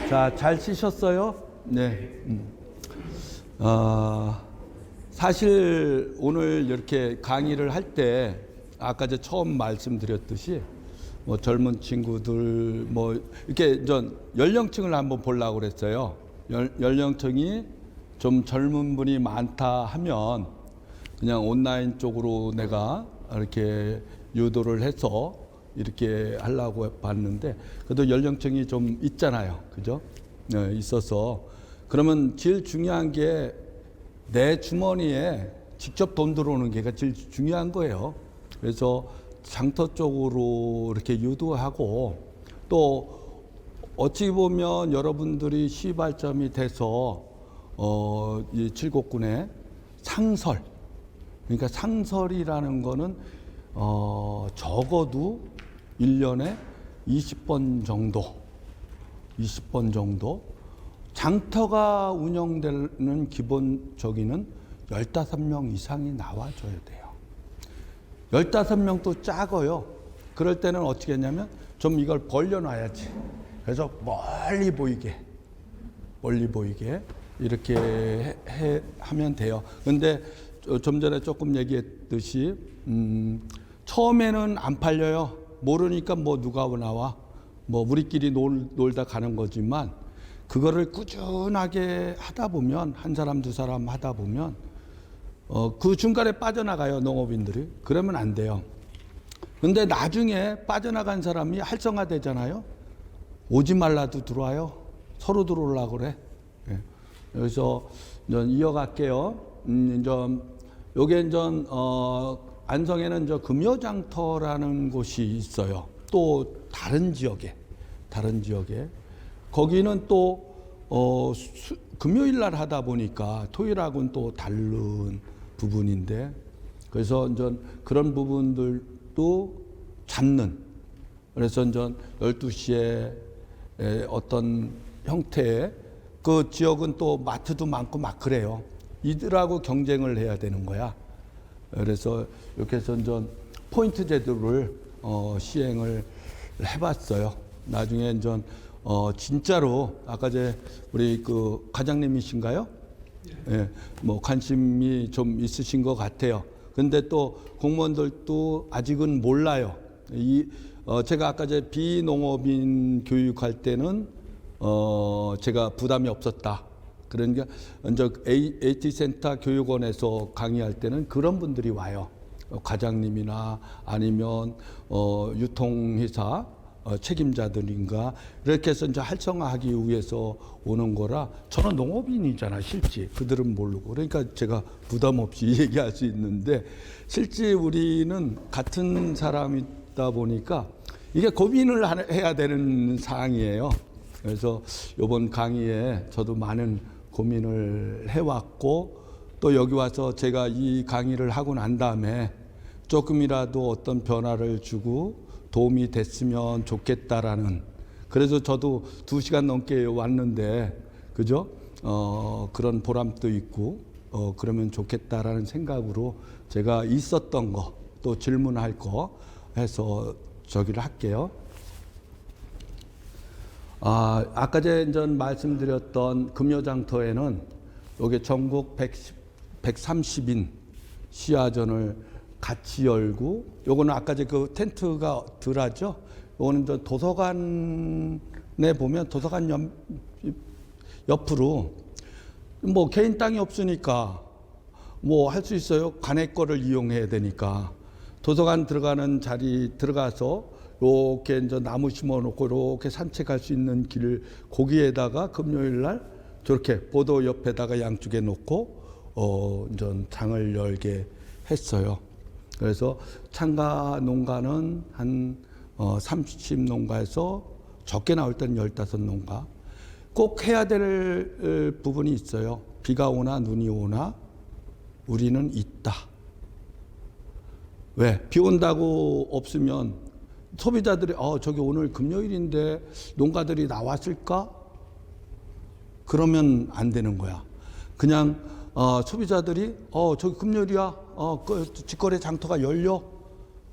자, 잘 치셨어요? 네. 사실 오늘 이렇게 강의를 할 때 아까 처음 말씀드렸듯이 뭐 젊은 친구들 뭐 이렇게 전 연령층을 한번 보려고 그랬어요. 연령층이 좀 젊은 분이 많다 하면 그냥 온라인 쪽으로 내가 이렇게 유도를 해서 이렇게 하려고 봤는데 그래도 연령층이 좀 있잖아요. 그죠? 네, 있어서 그러면 제일 중요한 게 내 주머니에 직접 돈 들어오는 게 제일 중요한 거예요. 그래서 장터 쪽으로 이렇게 유도하고 또 어찌 보면 여러분들이 시발점이 돼서 이 칠곡군의 상설, 그러니까 상설이라는 거는 적어도 1년에 20번 정도 장터가 운영되는 기본적인은 15명 이상이 나와줘야 돼요. 15명도 작아요. 그럴 때는 어떻게 했냐면 좀 이걸 벌려놔야지. 그래서 멀리 보이게 이렇게 하면 돼요. 근데 좀 전에 조금 얘기했듯이 처음에는 안 팔려요. 모르니까 뭐 누가 나와 뭐 우리끼리 놀다 가는 거지만 그거를 꾸준하게 하다 보면 한 사람 두 사람 하다 보면 그 중간에 빠져나가요. 농업인들이. 그러면 안 돼요. 근데 나중에 빠져나간 사람이 활성화되잖아요. 오지 말라도 들어와요. 서로 들어오려고 그래. 예. 그래서 이어갈게요. 요게 안성에는 금요장터라는 곳이 있어요. 또 다른 지역에 거기는 또 금요일 날 하다 보니까 토요일하고는 또 다른 부분인데 그래서 그런 부분들도 잡는 그래서 12시에 어떤 형태의 그 지역은 또 마트도 많고 막 그래요. 이들하고 경쟁을 해야 되는 거야. 그래서 이렇게 해서 포인트 제도를 시행을 해봤어요. 나중에 진짜로 아까 우리 그 과장님이신가요? 예, 뭐 관심이 좀 있으신 것 같아요. 근데 또 공무원들도 아직은 몰라요. 제가 아까 비농업인 교육할 때는 제가 부담이 없었다. 그러니까 AT센터 교육원에서 강의할 때는 그런 분들이 와요. 과장님이나 아니면 유통회사 책임자들인가 이렇게 해서 활성화하기 위해서 오는 거라 저는 농업인이잖아 실제 그들은 모르고 그러니까 제가 부담 없이 얘기할 수 있는데 실제 우리는 같은 사람이다 보니까 이게 고민을 해야 되는 사항이에요. 그래서 이번 강의에 저도 많은 고민을 해왔고 또 여기 와서 제가 이 강의를 하고 난 다음에 조금이라도 어떤 변화를 주고 도움이 됐으면 좋겠다라는 그래서 저도 2시간 넘게 왔는데 그죠? 그런 보람도 있고 그러면 좋겠다라는 생각으로 제가 있었던 거 또 질문할 거 해서 저기를 할게요. 아까 전 말씀드렸던 금요장터에는 여기 전국 130인 시야전을 같이 열고 요거는 아까 그 텐트가 덜하죠. 요거는 도서관에 보면 도서관 옆으로 뭐 개인 땅이 없으니까 뭐 할 수 있어요. 관내 거를 이용해야 되니까 도서관 들어가는 자리 들어가서 이렇게 나무 심어놓고 이렇게 산책할 수 있는 길 거기에다가 금요일 날 저렇게 보도 옆에다가 양쪽에 놓고 장을 열게 했어요. 그래서 참가 농가는 한 30농가에서 적게 나올 때는 15농가. 꼭 해야 될 부분이 있어요. 비가 오나 눈이 오나 우리는 있다. 왜? 비 온다고 없으면 소비자들이 저기 오늘 금요일인데 농가들이 나왔을까? 그러면 안 되는 거야. 그냥 소비자들이 저기 금요일이야. 그 직거래 장터가 열려.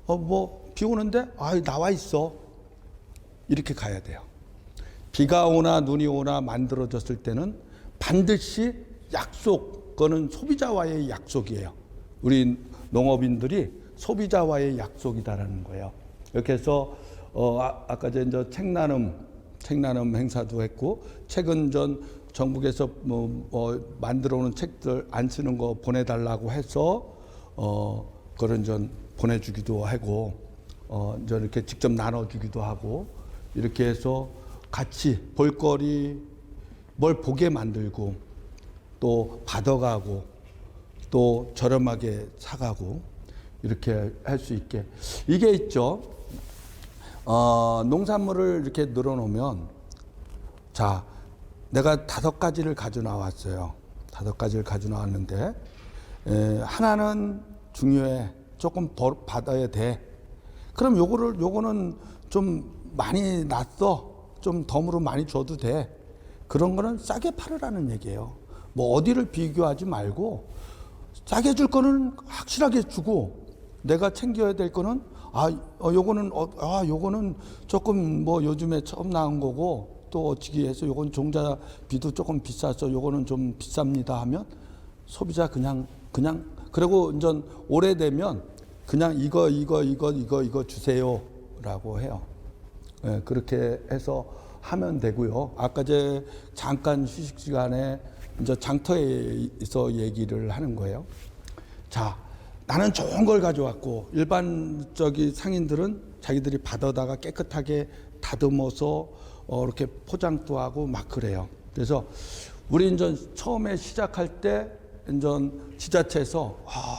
뭐 비 오는데 나와 있어. 이렇게 가야 돼요. 비가 오나 눈이 오나 만들어졌을 때는 반드시 약속, 그거는 소비자와의 약속이에요. 우리 농업인들이 소비자와의 약속이다라는 거예요. 이렇게 해서 아까 전에 책 나눔 행사도 했고, 최근 전 전국에서 만들어 오는 책들 안 쓰는 거 보내달라고 해서 그런 전 보내주기도 하고, 저 이렇게 직접 나눠주기도 하고, 이렇게 해서 같이 볼거리 뭘 보게 만들고, 또 받아가고, 또 저렴하게 사가고, 이렇게 할 수 있게. 이게 있죠. 농산물을 이렇게 늘어놓으면, 자, 내가 5가지를 가져 나왔어요. 5가지를 가져 나왔는데, 하나는 중요해. 조금 받아야 돼. 그럼 요거는 좀 많이 났어. 좀 덤으로 많이 줘도 돼. 그런 거는 싸게 팔으라는 얘기예요. 뭐 어디를 비교하지 말고, 싸게 줄 거는 확실하게 주고, 내가 챙겨야 될 거는 요거는 조금 뭐 요즘에 처음 나온 거고, 또 어찌기 해서 요건 종자비도 조금 비싸서 요거는 좀 비쌉니다 하면 소비자 그냥 그리고 이제 오래되면 그냥 이거 주세요라고 해요. 예, 그렇게 해서 하면 되고요. 아까 잠깐 휴식 시간에 이제 장터에서 얘기를 하는 거예요. 자, 나는 좋은 걸 가져왔고, 일반적인 상인들은 자기들이 받아다가 깨끗하게 다듬어서 이렇게 포장도 하고 막 그래요. 그래서 우리 이제 처음에 시작할 때 이제 지자체에서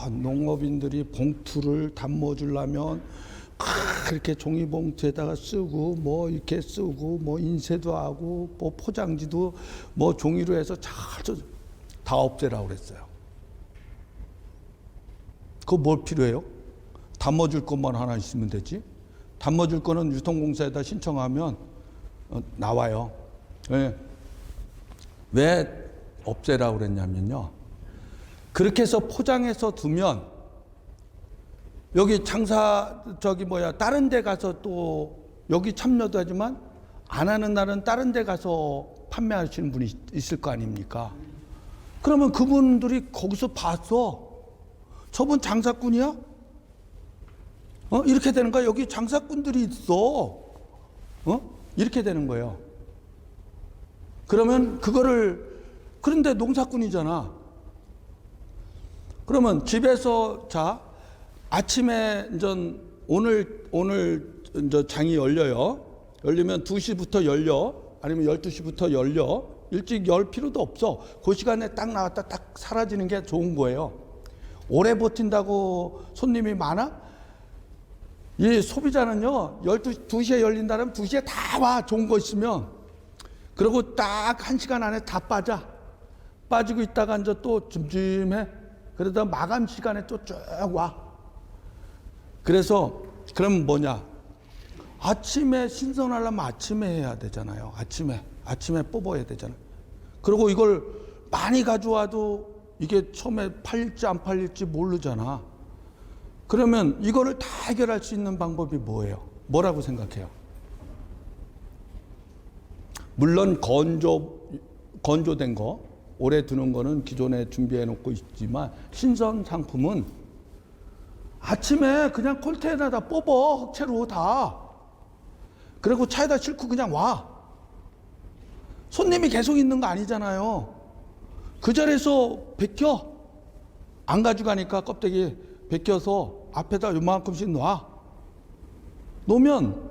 농업인들이 봉투를 담궈주려면 그렇게 종이봉투에다가 쓰고 뭐 이렇게 쓰고 뭐 인쇄도 하고 뭐 포장지도 뭐 종이로 해서 다 없애라고 그랬어요. 그거 뭘 필요해요? 담궈줄 것만 하나 있으면 되지. 담궈줄 거는 유통공사에다 신청하면 나와요. 왜 없애라고 그랬냐면요. 그렇게 해서 포장해서 두면 여기 다른 데 가서 또 여기 참여도 하지만 안 하는 날은 다른 데 가서 판매하시는 분이 있을 거 아닙니까? 그러면 그분들이 거기서 봤어. 저분 장사꾼이야? 이렇게 되는 거야. 여기 장사꾼들이 있어. 이렇게 되는 거예요. 그러면 그런데 농사꾼이잖아. 그러면 집에서 아침에 오늘 이제 장이 열려요. 열리면 2시부터 열려. 아니면 12시부터 열려. 일찍 열 필요도 없어. 그 시간에 딱 나왔다 딱 사라지는 게 좋은 거예요. 오래 버틴다고 손님이 많아? 이 소비자는요, 2시에 열린다면 2시에 다 와, 좋은 거 있으면. 그리고 딱 1시간 안에 다 빠지고 있다가 이제 또 찜찜해. 그러다 마감 시간에 또 쭉 와. 그래서, 그럼 뭐냐? 아침에 신선하려면 아침에 해야 되잖아요. 아침에 뽑아야 되잖아요. 그리고 이걸 많이 가져와도 이게 처음에 팔릴지 안 팔릴지 모르잖아. 그러면 이거를 다 해결할 수 있는 방법이 뭐예요? 뭐라고 생각해요? 물론 건조된 거, 오래 두는 거는 기존에 준비해 놓고 있지만, 신선 상품은 아침에 그냥 컨테이너에다 뽑아, 흑채로 다. 그리고 차에다 싣고 그냥 와. 손님이 계속 있는 거 아니잖아요. 그 자리에서 벗겨. 안 가져가니까 껍데기 벗겨서 앞에다 요만큼씩 놔. 놓으면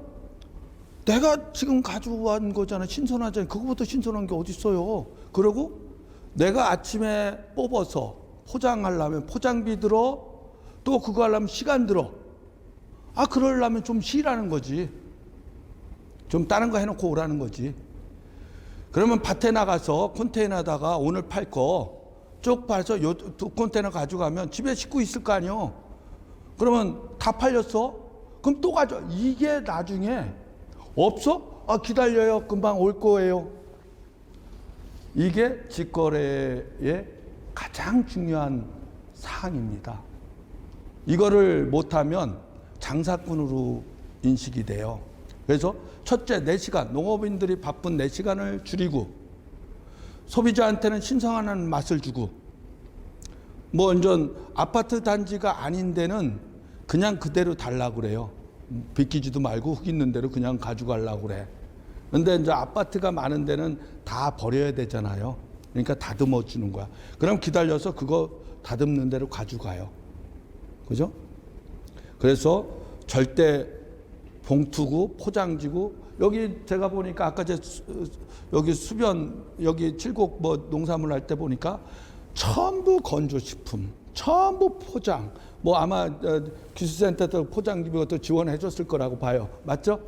내가 지금 가져온 거잖아. 신선하잖아요. 그거보다 신선한 게 어디 있어요. 그리고 내가 아침에 뽑아서 포장하려면 포장비 들어. 또 그거 하려면 시간 들어. 그러려면 좀 쉬라는 거지. 좀 다른 거 해놓고 오라는 거지. 그러면 밭에 나가서 컨테이너에다가 오늘 팔 거 쭉 팔아서 요 2컨테이너 가져가면 집에 식구 있을 거 아니요. 그러면 다 팔렸어? 그럼 또 가져. 이게 나중에 없어? 기다려요. 금방 올 거예요. 이게 직거래의 가장 중요한 사항입니다. 이거를 못하면 장사꾼으로 인식이 돼요. 그래서 첫째, 내 시간, 농업인들이 바쁜 내 시간을 줄이고 소비자한테는 신선한 맛을 주고 뭐 완전 아파트 단지가 아닌 데는 그냥 그대로 달라고 그래요. 비키지도 말고 흙 있는 대로 그냥 가져가려고 그래. 근데 이제 아파트가 많은 데는 다 버려야 되잖아요. 그러니까 다듬어 주는 거야. 그럼 기다려서 그거 다듬는 대로 가져가요. 그죠? 그래서 절대 봉투고 포장지고 여기 제가 보니까 아까 여기 수변 여기 칠곡 뭐 농사물 할 때 보니까 전부 건조식품, 전부 포장. 뭐 아마 기술센터도 포장기 이것도 지원해 줬을 거라고 봐요. 맞죠?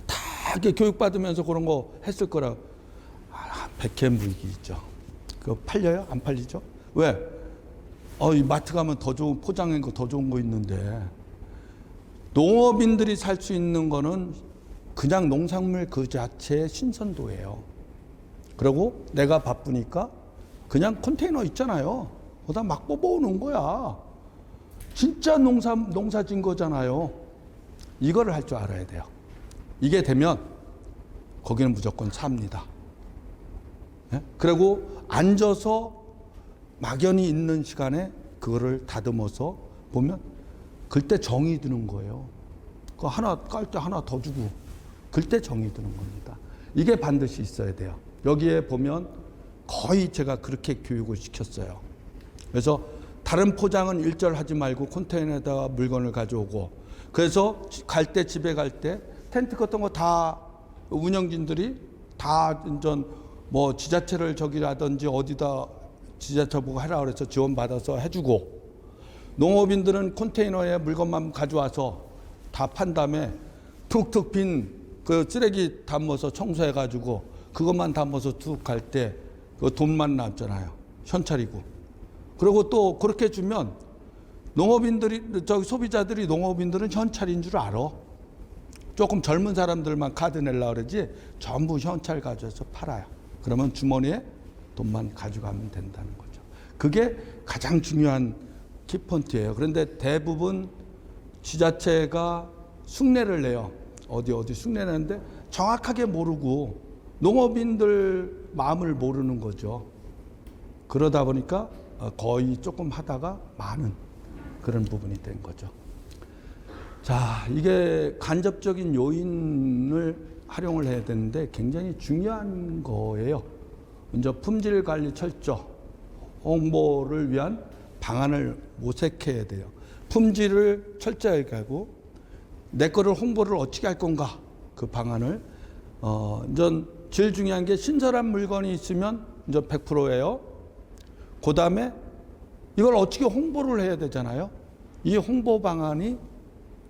다 이렇게 교육받으면서 그런 거 했을 거라고. 백해무익이 있죠. 그거 팔려요? 안 팔리죠? 왜? 이 마트 가면 더 좋은 포장한 거 더 좋은 거 있는데 농업인들이 살 수 있는 거는 그냥 농산물 그 자체의 신선도예요. 그리고 내가 바쁘니까 그냥 컨테이너 있잖아요. 거기다 막 뽑아오는 거야. 진짜 농사진 거잖아요. 이거를 할 줄 알아야 돼요. 이게 되면 거기는 무조건 삽니다. 네? 그리고 앉아서 막연히 있는 시간에 그거를 다듬어서 보면 그때 정이 드는 거예요. 그 하나 깔 때 하나 더 주고 그때 정이 드는 겁니다. 이게 반드시 있어야 돼요. 여기에 보면 거의 제가 그렇게 교육을 시켰어요. 그래서 다른 포장은 일절하지 말고 컨테이너에다가 물건을 가져오고 그래서 갈 때 집에 갈 때 텐트 같은 거 다 운영진들이 다 뭐 지자체를 저기라든지 어디다 지자체 보고 하라 그래서 지원받아서 해주고 농업인들은 컨테이너에 물건만 가져와서 다 판 다음에 툭툭 빈 그 쓰레기 담아서 청소해가지고 그것만 담아서 툭 갈 때 그 돈만 남잖아요. 현찰이고. 그리고 또 그렇게 주면 농업인들이 소비자들이 농업인들은 현찰인 줄 알아. 조금 젊은 사람들만 카드 내려고 그러지 전부 현찰 가져서 팔아요. 그러면 주머니에 돈만 가져가면 된다는 거죠. 그게 가장 중요한 키포인트예요. 그런데 대부분 지자체가 흉내를 내요. 어디 흉내 내는데 정확하게 모르고 농업인들 마음을 모르는 거죠. 그러다 보니까 거의 조금 하다가 많은 그런 부분이 된 거죠. 자, 이게 간접적인 요인을 활용을 해야 되는데 굉장히 중요한 거예요. 먼저 품질 관리 철저, 홍보를 위한 방안을 모색해야 돼요. 품질을 철저하게 하고 내 거를 홍보를 어떻게 할 건가 그 방안을 제일 중요한 게 신선한 물건이 있으면 이제 100%예요. 그 다음에 이걸 어떻게 홍보를 해야 되잖아요. 이 홍보 방안이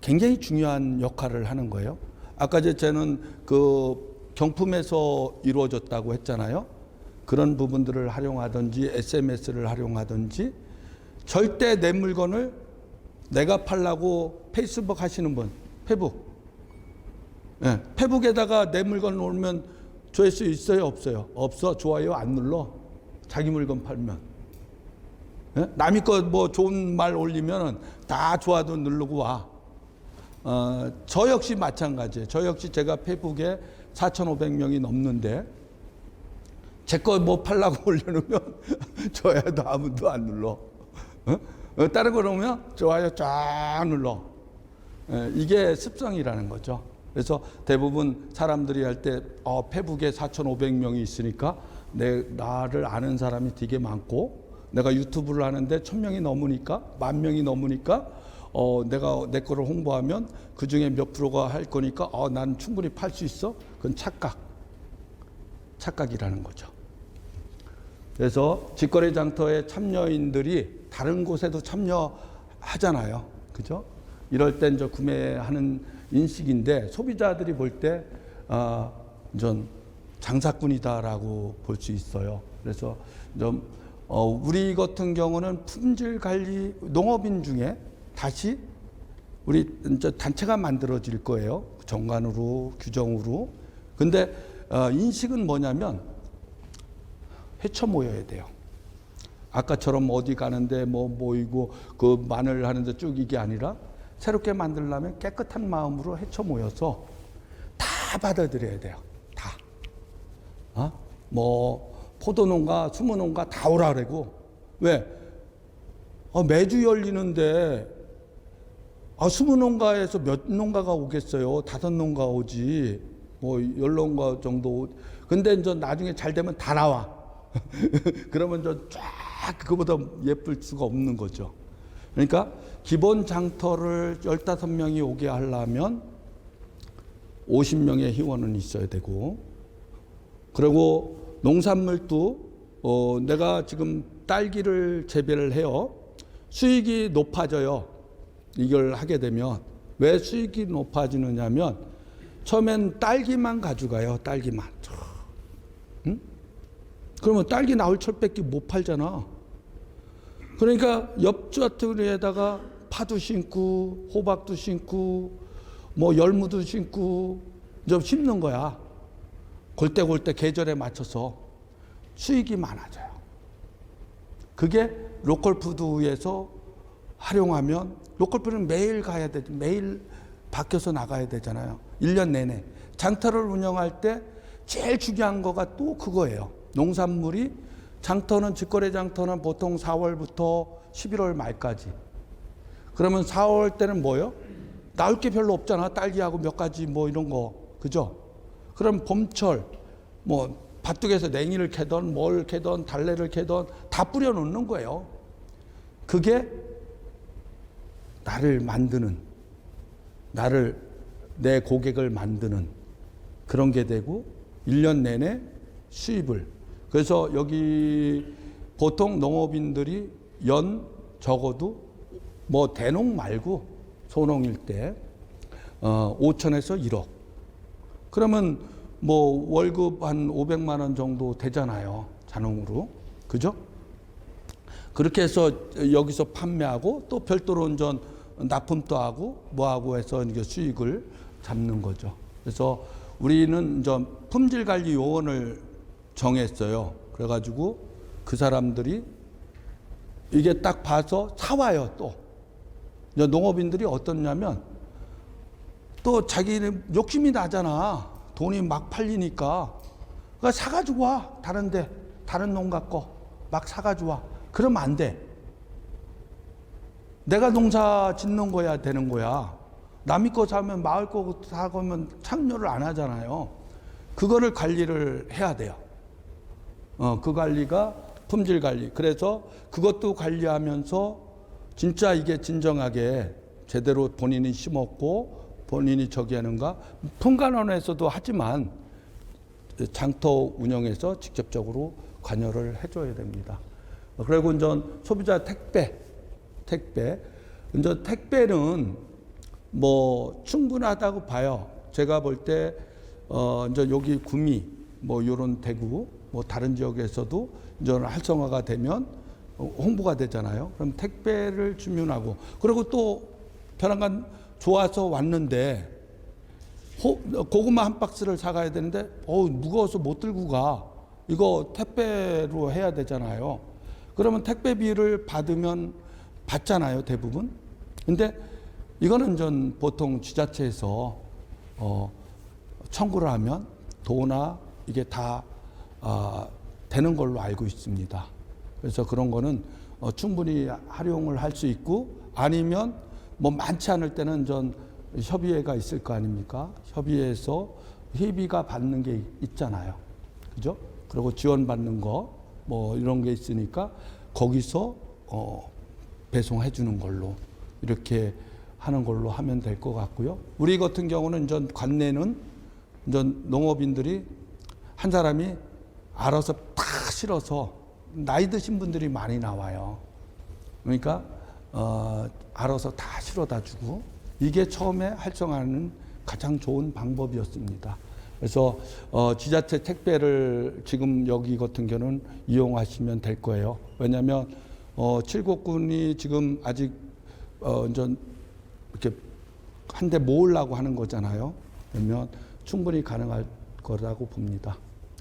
굉장히 중요한 역할을 하는 거예요. 아까 저는 그 경품에서 이루어졌다고 했잖아요. 그런 부분들을 활용하든지 SMS를 활용하든지 절대 내 물건을 내가 팔라고 페이스북 하시는 분, 페북. 네, 페북에다가 내 물건 올면 조회수 있어요, 없어요? 없어. 좋아요 안 눌러. 자기 물건 팔면. 네? 남이 거 뭐 좋은 말 올리면 다 좋아도 누르고 와. 저 역시 마찬가지예요. 저 역시 제가 페북에 4,500명이 넘는데 제 거 뭐 팔라고 올려놓으면 좋아요도 아무도 안 눌러. 다른 거 놓으면 좋아요 쫙 눌러. 이게 습성이라는 거죠. 그래서 대부분 사람들이 할 때 페북에 4,500명이 있으니까 나를 아는 사람이 되게 많고 내가 유튜브를 하는데 1,000명이 넘으니까 10,000명이 넘으니까 내가 내 거를 홍보하면 그 중에 몇 프로가 할 거니까 난 충분히 팔 수 있어. 그건 착각이라는 거죠. 그래서 직거래 장터에 참여인들이 다른 곳에도 참여하잖아요. 그죠? 이럴 땐 구매하는 인식인데 소비자들이 볼 때 전 장사꾼이다라고 볼 수 있어요. 그래서 우리 같은 경우는 품질 관리 농업인 중에 다시 우리 단체가 만들어질 거예요. 정관으로 규정으로. 근데 인식은 뭐냐면 헤쳐 모여야 돼요. 아까처럼 어디 가는데 뭐 모이고 그 마늘 하는데 쭉 이게 아니라 새롭게 만들려면 깨끗한 마음으로 헤쳐 모여서 다 받아들여야 돼요. 다. 뭐 포도농가, 수모농가 다 오라 그러고. 왜? 매주 열리는데 수모농가에서 몇 농가가 오겠어요? 5농가 오지. 뭐 10농가 정도. 근데 이제 나중에 잘 되면 다 나와. 그러면 쫙 그거보다 예쁠 수가 없는 거죠. 그러니까 기본 장터를 15명이 오게 하려면 50명의 회원은 있어야 되고, 그리고 농산물도 내가 지금 딸기를 재배를 해요. 수익이 높아져요. 이걸 하게 되면. 왜 수익이 높아지느냐면 처음엔 딸기만 가져가요. 딸기만. 응? 그러면 딸기 나올 철밖에 못 팔잖아. 그러니까 옆자투리에다가 파도 심고 호박도 심고 뭐 열무도 심고 좀 심는 거야. 골때골때 계절에 맞춰서 수익이 많아져요. 그게 로컬푸드에서 활용하면, 로컬푸드는 매일 가야 되죠. 매일 밖에서 나가야 되잖아요. 1년 내내. 장터를 운영할 때 제일 중요한 거가 또 그거예요. 농산물이 장터는, 직거래 장터는 보통 4월부터 11월 말까지. 그러면 4월 때는 뭐요? 나올 게 별로 없잖아. 딸기하고 몇 가지 뭐 이런 거. 그죠? 그럼 봄철, 뭐 밭둑에서 냉이를 캐던 뭘 캐던 달래를 캐던 다 뿌려 놓는 거예요. 그게 나를 만드는, 나를, 내 고객을 만드는 그런 게 되고 1년 내내 수입을. 그래서 여기 보통 농업인들이 연 적어도 뭐 대농 말고 소농일 때 5천에서 1억. 그러면 뭐 월급 한 500만 원 정도 되잖아요. 자농으로. 그죠? 그렇게 해서 여기서 판매하고 또 별도로 운전 납품도 하고 뭐하고 해서 이게 수익을 잡는 거죠. 그래서 우리는 이제 품질관리 요원을 정했어요. 그래가지고 그 사람들이 이게 딱 봐서 사와요. 또 이제 농업인들이 어떻냐면 또 자기는 욕심이 나잖아. 돈이 막 팔리니까. 그러니까 사가지고 와. 다른데, 다른 농가 거 막 사가지고 와. 그러면 안 돼. 내가 농사 짓는 거야 되는 거야. 남이 거 사면, 마을 거 사가면 창조를 안 하잖아요. 그거를 관리를 해야 돼요. 그 관리가 품질 관리. 그래서 그것도 관리하면서 진짜 이게 진정하게 제대로 본인이 심었고 본인이 저기 하는가. 품간원에서도 하지만 장터 운영에서 직접적으로 관여를 해줘야 됩니다. 그리고 이제 소비자 택배. 이제 택배는 뭐 충분하다고 봐요. 제가 볼 때 이제 여기 구미 뭐 이런 대구 뭐 다른 지역에서도 이제 활성화가 되면 홍보가 되잖아요. 그럼 택배를 주문하고, 그리고 또 편안간 좋아서 왔는데 고구마 한 박스를 사가야 되는데 무거워서 못 들고 가. 이거 택배로 해야 되잖아요. 그러면 택배비를 받잖아요, 대부분. 근데 이거는 전 보통 지자체에서 청구를 하면 도나 이게 다 되는 걸로 알고 있습니다. 그래서 그런 거는 충분히 활용을 할 수 있고, 아니면 뭐 많지 않을 때는 전 협의회가 있을 거 아닙니까? 협의회에서 회비가 받는 게 있잖아요. 그죠? 그리고 지원받는 거 뭐 이런 게 있으니까 거기서 배송해 주는 걸로 이렇게 하는 걸로 하면 될 것 같고요. 우리 같은 경우는 전 관내는 전 농업인들이 한 사람이 알아서 다 실어서, 나이 드신 분들이 많이 나와요. 그러니까 알아서 다 실어다 주고, 이게 처음에 활성화하는 가장 좋은 방법이었습니다. 그래서 지자체 택배를 지금 여기 같은 경우는 이용하시면 될 거예요. 왜냐하면 칠곡군이 지금 아직 이제 이렇게 한 대 모으려고 하는 거잖아요. 그러면 충분히 가능할 거라고 봅니다.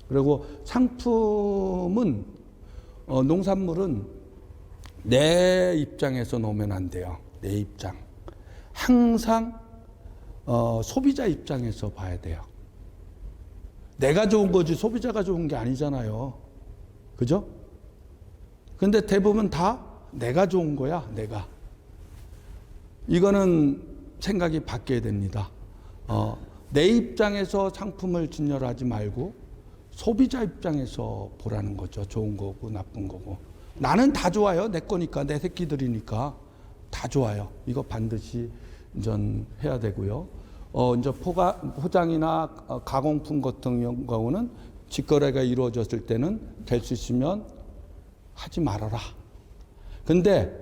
그리고 상품은 농산물은 내 입장에서 놓으면 안 돼요. 내 입장. 항상 소비자 입장에서 봐야 돼요. 내가 좋은 거지 소비자가 좋은 게 아니잖아요. 그죠? 근데 대부분 다 내가 좋은 거야, 내가. 이거는 생각이 바뀌어야 됩니다. 내 입장에서 상품을 진열하지 말고 소비자 입장에서 보라는 거죠. 좋은 거고 나쁜 거고. 나는 다 좋아요. 내 거니까, 내 새끼들이니까 다 좋아요. 이거 반드시 전 해야 되고요. 이제 포장이나 가공품 같은 경우는 직거래가 이루어졌을 때는 될 수 있으면 하지 말아라. 근데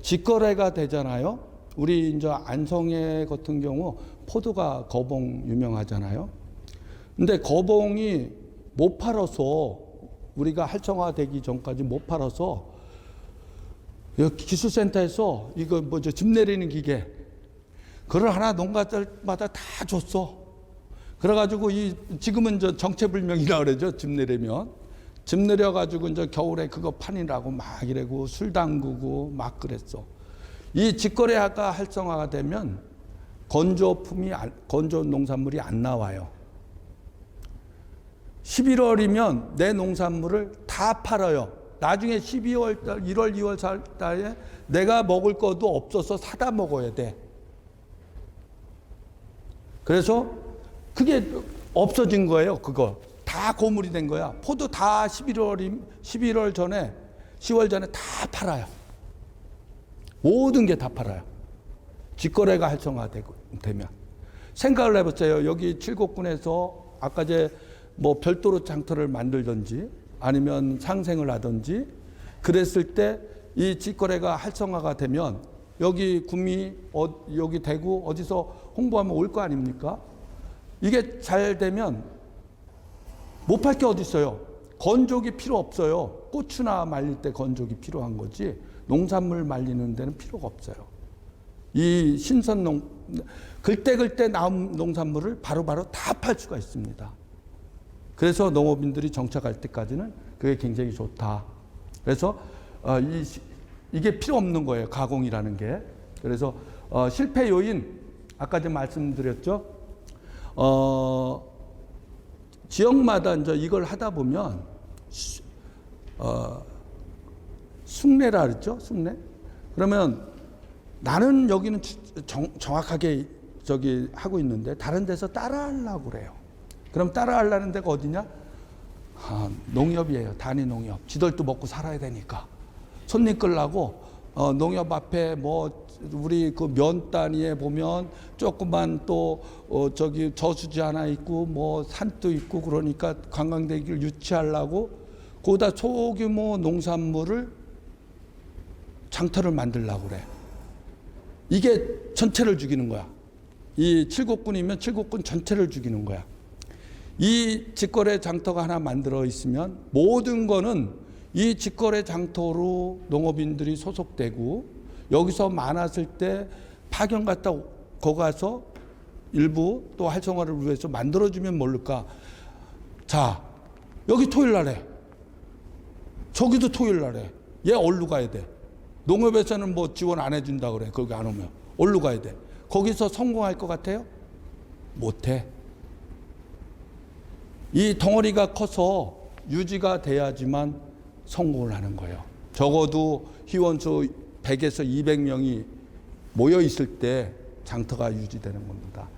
직거래가 되잖아요. 우리 이제 안성에 같은 경우 포도가 거봉 유명하잖아요. 근데 거봉이 못 팔아서 우리가 활성화되기 전까지 못 팔아서 여기 기술센터에서 이거 뭐죠 즙 내리는 기계 그걸 하나 농가들마다 다 줬어. 그래가지고 지금은 저 정체불명이라 그러죠. 즙 내리면 즙 내려가지고 이제 겨울에 그거 판이라고 막 이래고 술 담그고 막 그랬어. 이 직거래가 활성화가 되면 건조 농산물이 안 나와요. 11월이면 내 농산물을 다 팔아요. 나중에 12월 달, 1월, 2월 달에 내가 먹을 것도 없어서 사다 먹어야 돼. 그래서 그게 없어진 거예요. 그거 다 고물이 된 거야. 포도 다 11월 전에 10월 전에 다 팔아요. 모든 게 다 팔아요. 직거래가 활성화되면. 생각을 해보세요. 여기 칠곡군에서 아까 뭐 별도로 장터를 만들든지 아니면 상생을 하든지 그랬을 때 이 직거래가 활성화가 되면 여기 구미, 여기 대구 어디서 홍보하면 올 거 아닙니까? 이게 잘 되면 못 팔 게 어디 있어요. 건조기 필요 없어요. 고추나 말릴 때 건조기 필요한 거지 농산물 말리는 데는 필요가 없어요. 이 글때글때 나온 농산물을 바로바로 다 팔 수가 있습니다. 그래서 농업인들이 정착할 때까지는 그게 굉장히 좋다. 그래서 이게 필요 없는 거예요. 가공이라는 게. 그래서 실패 요인 아까 좀 말씀드렸죠. 지역마다 이제 이걸 하다 보면 숭례라 그랬죠. 숭례. 그러면 나는 여기는 정확하게 하고 있는데 다른 데서 따라하려고 그래요. 그럼 따라하려는 데가 어디냐? 농협이에요. 단위 농협. 지들도 먹고 살아야 되니까. 손님 끌라고 농협 앞에 뭐 우리 그 면 단위에 보면 조그만 또 저수지 하나 있고 뭐 산도 있고 그러니까 관광객을 유치하려고 거기다 소규모 농산물을 장터를 만들려고 그래. 이게 전체를 죽이는 거야. 이 칠곡군이면 칠곡군 전체를 죽이는 거야. 이 직거래 장터가 하나 만들어 있으면 모든 거는 이 직거래 장터로 농업인들이 소속되고 여기서 많았을 때 파견 갔다 거 가서 일부 또 활성화를 위해서 만들어주면 모를까. 자, 여기 토요일 날에 저기도 토요일 날에 얘 어디로 가야 돼? 농협에서는 뭐 지원 안 해준다 그래. 거기 안 오면 어디로 가야 돼? 거기서 성공할 것 같아요? 못해. 이 덩어리가 커서 유지가 돼야지만 성공을 하는 거예요. 적어도 회원수 100에서 200명이 모여 있을 때 장터가 유지되는 겁니다.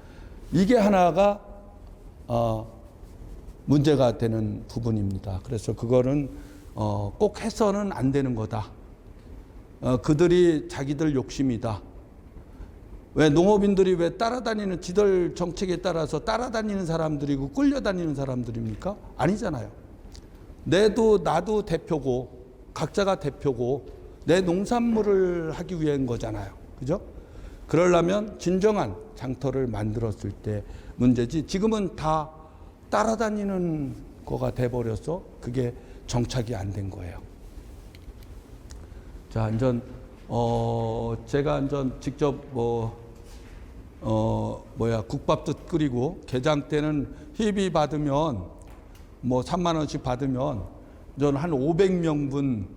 이게 하나가 문제가 되는 부분입니다. 그래서 그거는 꼭 해서는 안 되는 거다. 그들이 자기들 욕심이다. 왜 농업인들이 왜 따라다니는 지들 정책에 따라서 따라다니는 사람들이고 끌려다니는 사람들입니까? 아니잖아요. 나도 대표고 각자가 대표고 내 농산물을 하기 위한 거잖아요. 그죠? 그러려면 진정한 장터를 만들었을 때 문제지 지금은 다 따라다니는 거가 돼버려서 그게 정착이 안 된 거예요. 자, 이제 제가 이제 직접 국밥도 끓이고 게장 때는 희비 받으면 뭐 3만 원씩 받으면 저는 한 500명분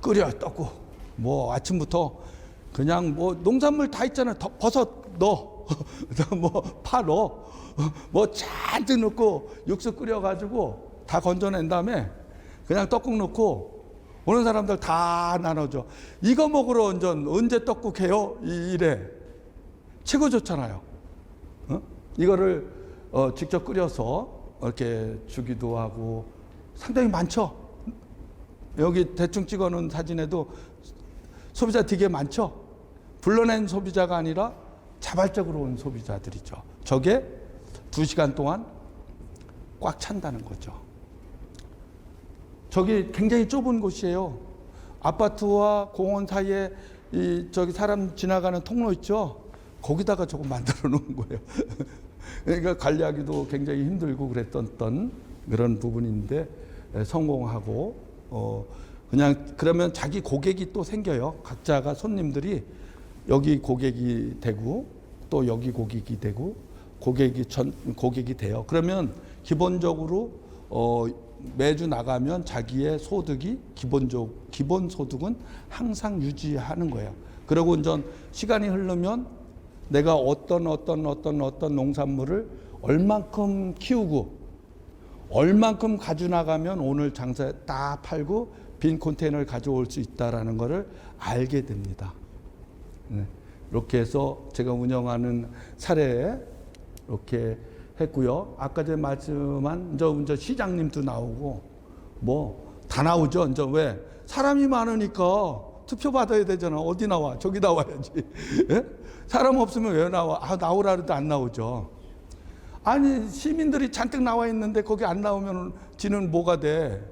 끓여 떡고 뭐 아침부터 그냥 뭐 농산물 다 있잖아. 버섯 넣어, 뭐 파 넣어, 뭐 잔뜩 넣고 육수 끓여가지고 다 건져낸 다음에 그냥 떡국 넣고 오는 사람들 다 나눠줘. 이거 먹으러 언제 떡국 해요? 이래. 최고 좋잖아요. 이거를 직접 끓여서 이렇게 주기도 하고 상당히 많죠. 여기 대충 찍어놓은 사진에도 소비자 되게 많죠. 불러낸 소비자가 아니라 자발적으로 온 소비자들이죠. 저게 2시간 동안 꽉 찬다는 거죠. 저기 굉장히 좁은 곳이에요. 아파트와 공원 사이에 저기 사람 지나가는 통로 있죠. 거기다가 조금 만들어 놓은 거예요. 그러니까 관리하기도 굉장히 힘들고 그랬던 그런 부분인데 성공하고 그냥 그러면 자기 고객이 또 생겨요. 각자가 손님들이 여기 고객이 되고 또 여기 고객이 되고 고객이 돼요. 그러면 기본적으로 매주 나가면 자기의 소득이 기본 소득은 항상 유지하는 거예요. 그리고 이제 시간이 흐르면 내가 어떤 농산물을 얼만큼 키우고 얼만큼 가져나가면 오늘 장사에 다 팔고 빈 컨테이너를 가져올 수 있다라는 것을 알게 됩니다. 네. 이렇게 해서 제가 운영하는 사례에 이렇게 했고요. 아까 전에 말씀한 이제 시장님도 나오고 뭐 다 나오죠. 이제 왜 사람이 많으니까 투표 받아야 되잖아. 어디 나와? 저기 나와야지. 예? 사람 없으면 왜 나와? 나오라 해도 안 나오죠. 아니 시민들이 잔뜩 나와 있는데 거기 안 나오면 지는 뭐가 돼?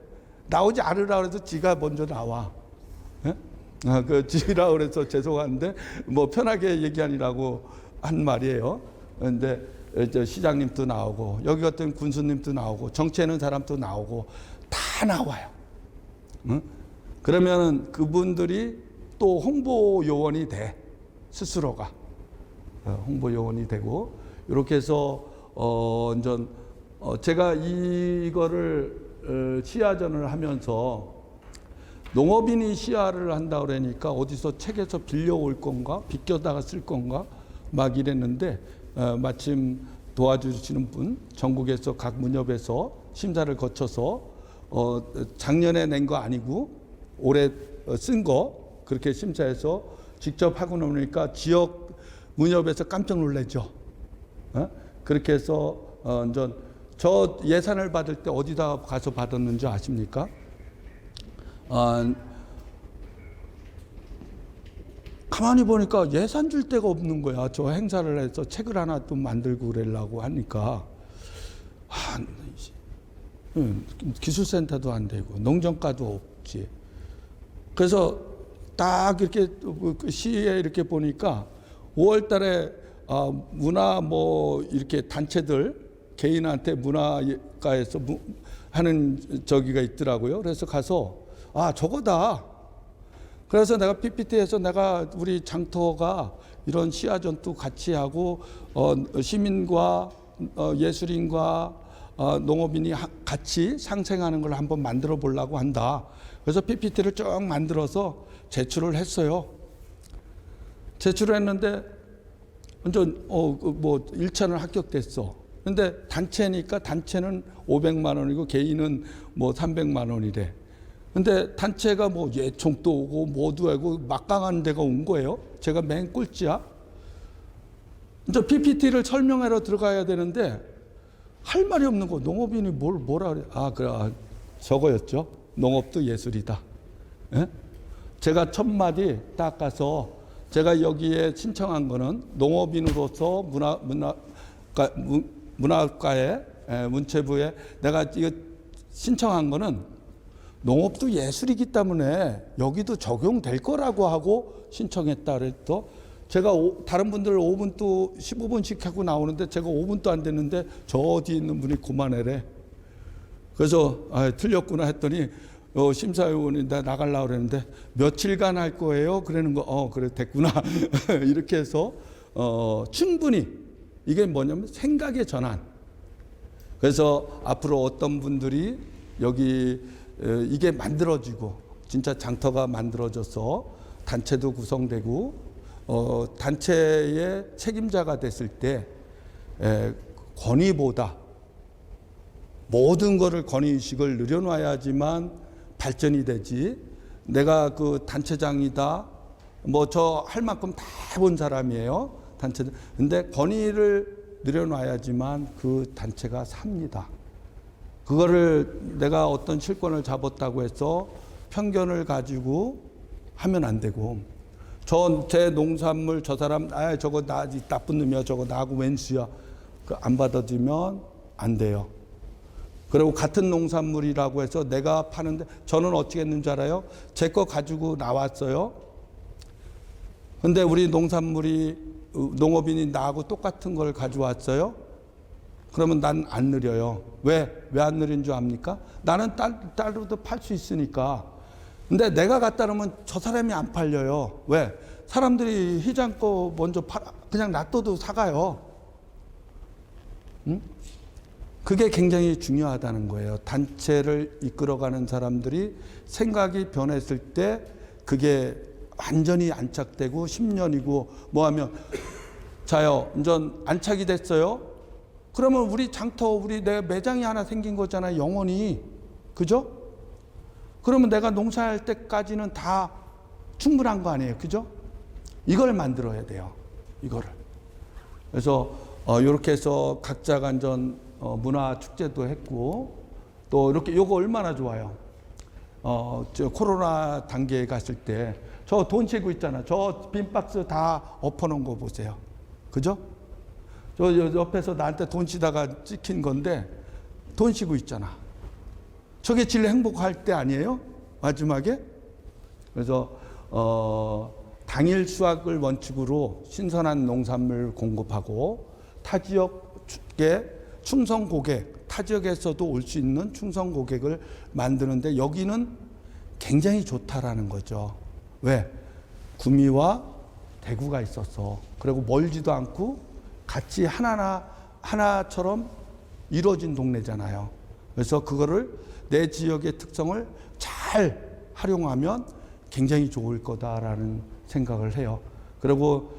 나오지 않으라 그래서 지가 먼저 나와. 예? 그 지라 그래서 죄송한데 뭐 편하게 얘기하니라고 한 말이에요. 그런데 시장님도 나오고 여기 같은 군수님도 나오고 정치하는 사람도 나오고 다 나와요. 응? 그러면은 그분들이 또 홍보 요원이 돼. 스스로가 홍보 요원이 되고 이렇게 해서 제가 이거를 시야전을 하면서 농업인이 시야를 한다 그러니까 어디서 책에서 빌려올 건가 비껴다가 쓸 건가 막 이랬는데 마침 도와주시는 분 전국에서 각 문협에서 심사를 거쳐서 작년에 낸 거 아니고 올해 쓴 거 그렇게 심사해서 직접 하고 나오니까 지역 문협에서 깜짝 놀라죠. 그렇게 해서 저 예산을 받을 때 어디다 가서 받았는지 아십니까? 가만히 보니까 예산 줄 데가 없는 거야. 저 행사를 해서 책을 하나 또 만들고 그러려고 하니까 기술센터도 안 되고 농정과도 없지. 그래서 딱 이렇게 시에 이렇게 보니까 5월 달에 문화 뭐 이렇게 단체들 개인한테 문화과에서 하는 저기가 있더라고요. 그래서 가서 저거다. 그래서 내가 PPT에서 내가 우리 장터가 이런 시야전도 같이 하고 시민과 예술인과 농업인이 같이 상생하는 걸 한번 만들어 보려고 한다. 그래서 PPT를 쭉 만들어서 제출을 했어요. 제출을 했는데 뭐 1차는 합격됐어. 근데 단체니까 단체는 500만 원이고 개인은 뭐 300만 원이래. 근데 단체가 뭐 예총도 오고 뭐도 하고 막강한 데가 온 거예요. 제가 맨 꼴찌야. 이제 PPT를 설명하러 들어가야 되는데 할 말이 없는 거. 농업인이 뭐라 그래? 그래. 저거였죠. 농업도 예술이다. 예? 제가 첫 마디 딱 가서 제가 여기에 신청한 거는 농업인으로서 문화과에 문체부에 내가 이거 신청한 거는 농업도 예술이기 때문에 여기도 적용될 거라고 하고 신청했다 그랬더. 제가 다른 분들 5분 또 15분씩 하고 나오는데 제가 5분도 안 됐는데 저 뒤에 있는 분이 그만해래. 그래서 틀렸구나 했더니 심사위원이 나 나가려고 그랬는데 며칠간 할 거예요? 그러는 거 그래 됐구나. 이렇게 해서 충분히 이게 뭐냐면 생각의 전환. 그래서 앞으로 어떤 분들이 여기 이게 만들어지고 진짜 장터가 만들어져서 단체도 구성되고 단체의 책임자가 됐을 때 권위보다 모든 거를 권위의식을 늘여놔야지만 발전이 되지. 내가 그 단체장이다. 뭐 저 할 만큼 다 해본 사람이에요. 단체. 근데 권위를 늘여놔야지만 그 단체가 삽니다. 그거를 내가 어떤 실권을 잡았다고 해서 편견을 가지고 하면 안 되고, 제 농산물 저 사람 저거 나쁜 놈이야, 저거 나하고 웬수야, 안 받아주면 안 돼요. 그리고 같은 농산물이라고 해서 내가 파는데 저는 어떻게 했는지 알아요? 제 거 가지고 나왔어요. 근데 우리 농업인이 나하고 똑같은 걸 가져왔어요. 그러면 난 안 느려요. 왜 안 느린 줄 압니까? 나는 따로도 팔 수 있으니까. 근데 내가 갖다 놓으면 저 사람이 안 팔려요. 왜? 사람들이 회장 거 먼저 그냥 놔둬도 사가요. 응? 그게 굉장히 중요하다는 거예요. 단체를 이끌어가는 사람들이 생각이 변했을 때 그게 완전히 안착되고 10년이고 뭐 하면, 자요, 완전 안착이 됐어요. 그러면 우리 내 매장이 하나 생긴 거잖아요. 영원히. 그죠? 그러면 내가 농사할 때까지는 다 충분한 거 아니에요. 그죠? 이걸 만들어야 돼요. 이거를. 그래서 이렇게 해서 각자가 완전 문화 축제도 했고, 또 이렇게 요거 얼마나 좋아요. 저 코로나 단계에 갔을 때 저 돈 세고 있잖아. 저 빈 박스 다 엎어놓은 거 보세요. 그죠? 저 옆에서 나한테 돈 쉬다가 찍힌 건데 돈 쉬고 있잖아. 저게 제일 행복할 때 아니에요? 마지막에? 그래서 당일 수확을 원칙으로 신선한 농산물 공급하고, 타 지역의 충성 고객, 타 지역에서도 올 수 있는 충성 고객을 만드는데 여기는 굉장히 좋다라는 거죠. 왜? 구미와 대구가 있어서. 그리고 멀지도 않고 같이 하나처럼 이루어진 동네잖아요. 그래서 그거를 내 지역의 특성을 잘 활용하면 굉장히 좋을 거다라는 생각을 해요. 그리고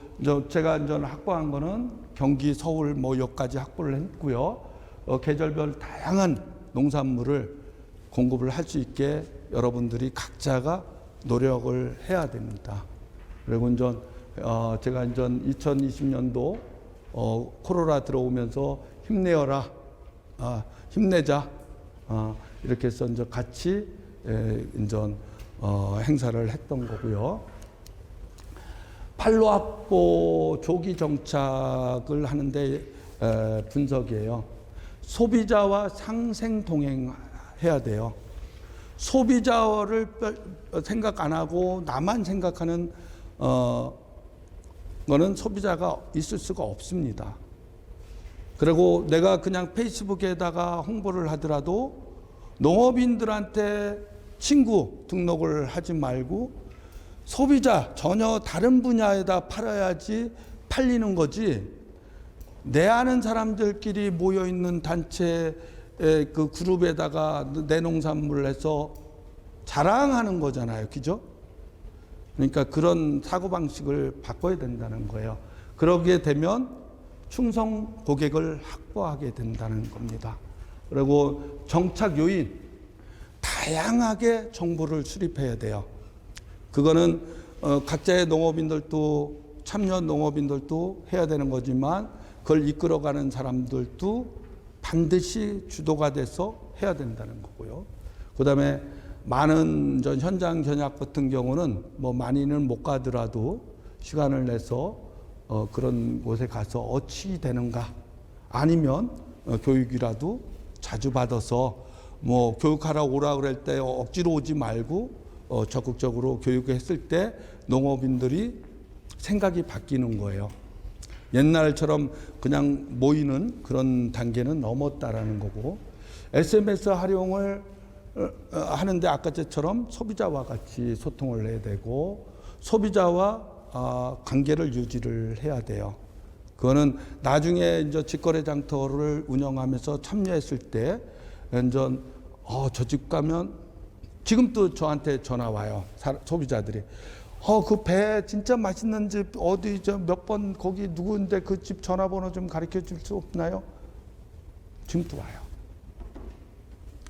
제가 이제 확보한 거는 경기, 서울 뭐 여기까지 확보를 했고요. 계절별 다양한 농산물을 공급을 할 수 있게 여러분들이 각자가 노력을 해야 됩니다. 그리고 제가 2020년도 코로나 들어오면서 힘내어라, 힘내자, 이렇게 해서 이제 같이 행사를 했던 거고요. 판로 확보 조기 정착을 하는데 분석이에요. 소비자와 상생 동행해야 돼요. 소비자를 생각 안 하고 나만 생각하는 거는 소비자가 있을 수가 없습니다. 그리고 내가 그냥 페이스북에다가 홍보를 하더라도 농업인들한테 친구 등록을 하지 말고 소비자 전혀 다른 분야에다 팔아야지 팔리는 거지, 내 아는 사람들끼리 모여있는 단체의 그 그룹에다가 내 농산물을 해서 자랑하는 거잖아요. 그죠? 그러니까 그런 사고방식을 바꿔야 된다는 거예요. 그러게 되면 충성 고객을 확보하게 된다는 겁니다. 그리고 정착 요인, 다양하게 정보를 수립해야 돼요. 그거는 각자의 농업인들도, 참여 농업인들도 해야 되는 거지만 그걸 이끌어가는 사람들도 반드시 주도가 돼서 해야 된다는 거고요. 그 다음에 많은 현장 견학 같은 경우는 뭐 많이는 못 가더라도 시간을 내서 그런 곳에 가서 어찌 되는가, 아니면 교육이라도 자주 받아서 뭐 교육하러 오라 그럴 때 억지로 오지 말고 적극적으로 교육했을 때 농업인들이 생각이 바뀌는 거예요. 옛날처럼 그냥 모이는 그런 단계는 넘었다라는 거고, SMS 활용을 하는데 아까처럼 소비자와 같이 소통을 해야 되고, 소비자와 관계를 유지를 해야 돼요. 그거는 나중에 이제 직거래 장터를 운영하면서 참여했을 때 완전 저 집 가면, 지금도 저한테 전화 와요. 소비자들이 그 배 진짜 맛있는 집 어디 저 몇 번 거기 누구인데 그 집 전화번호 좀 가르쳐 줄 수 없나요? 지금도 와요.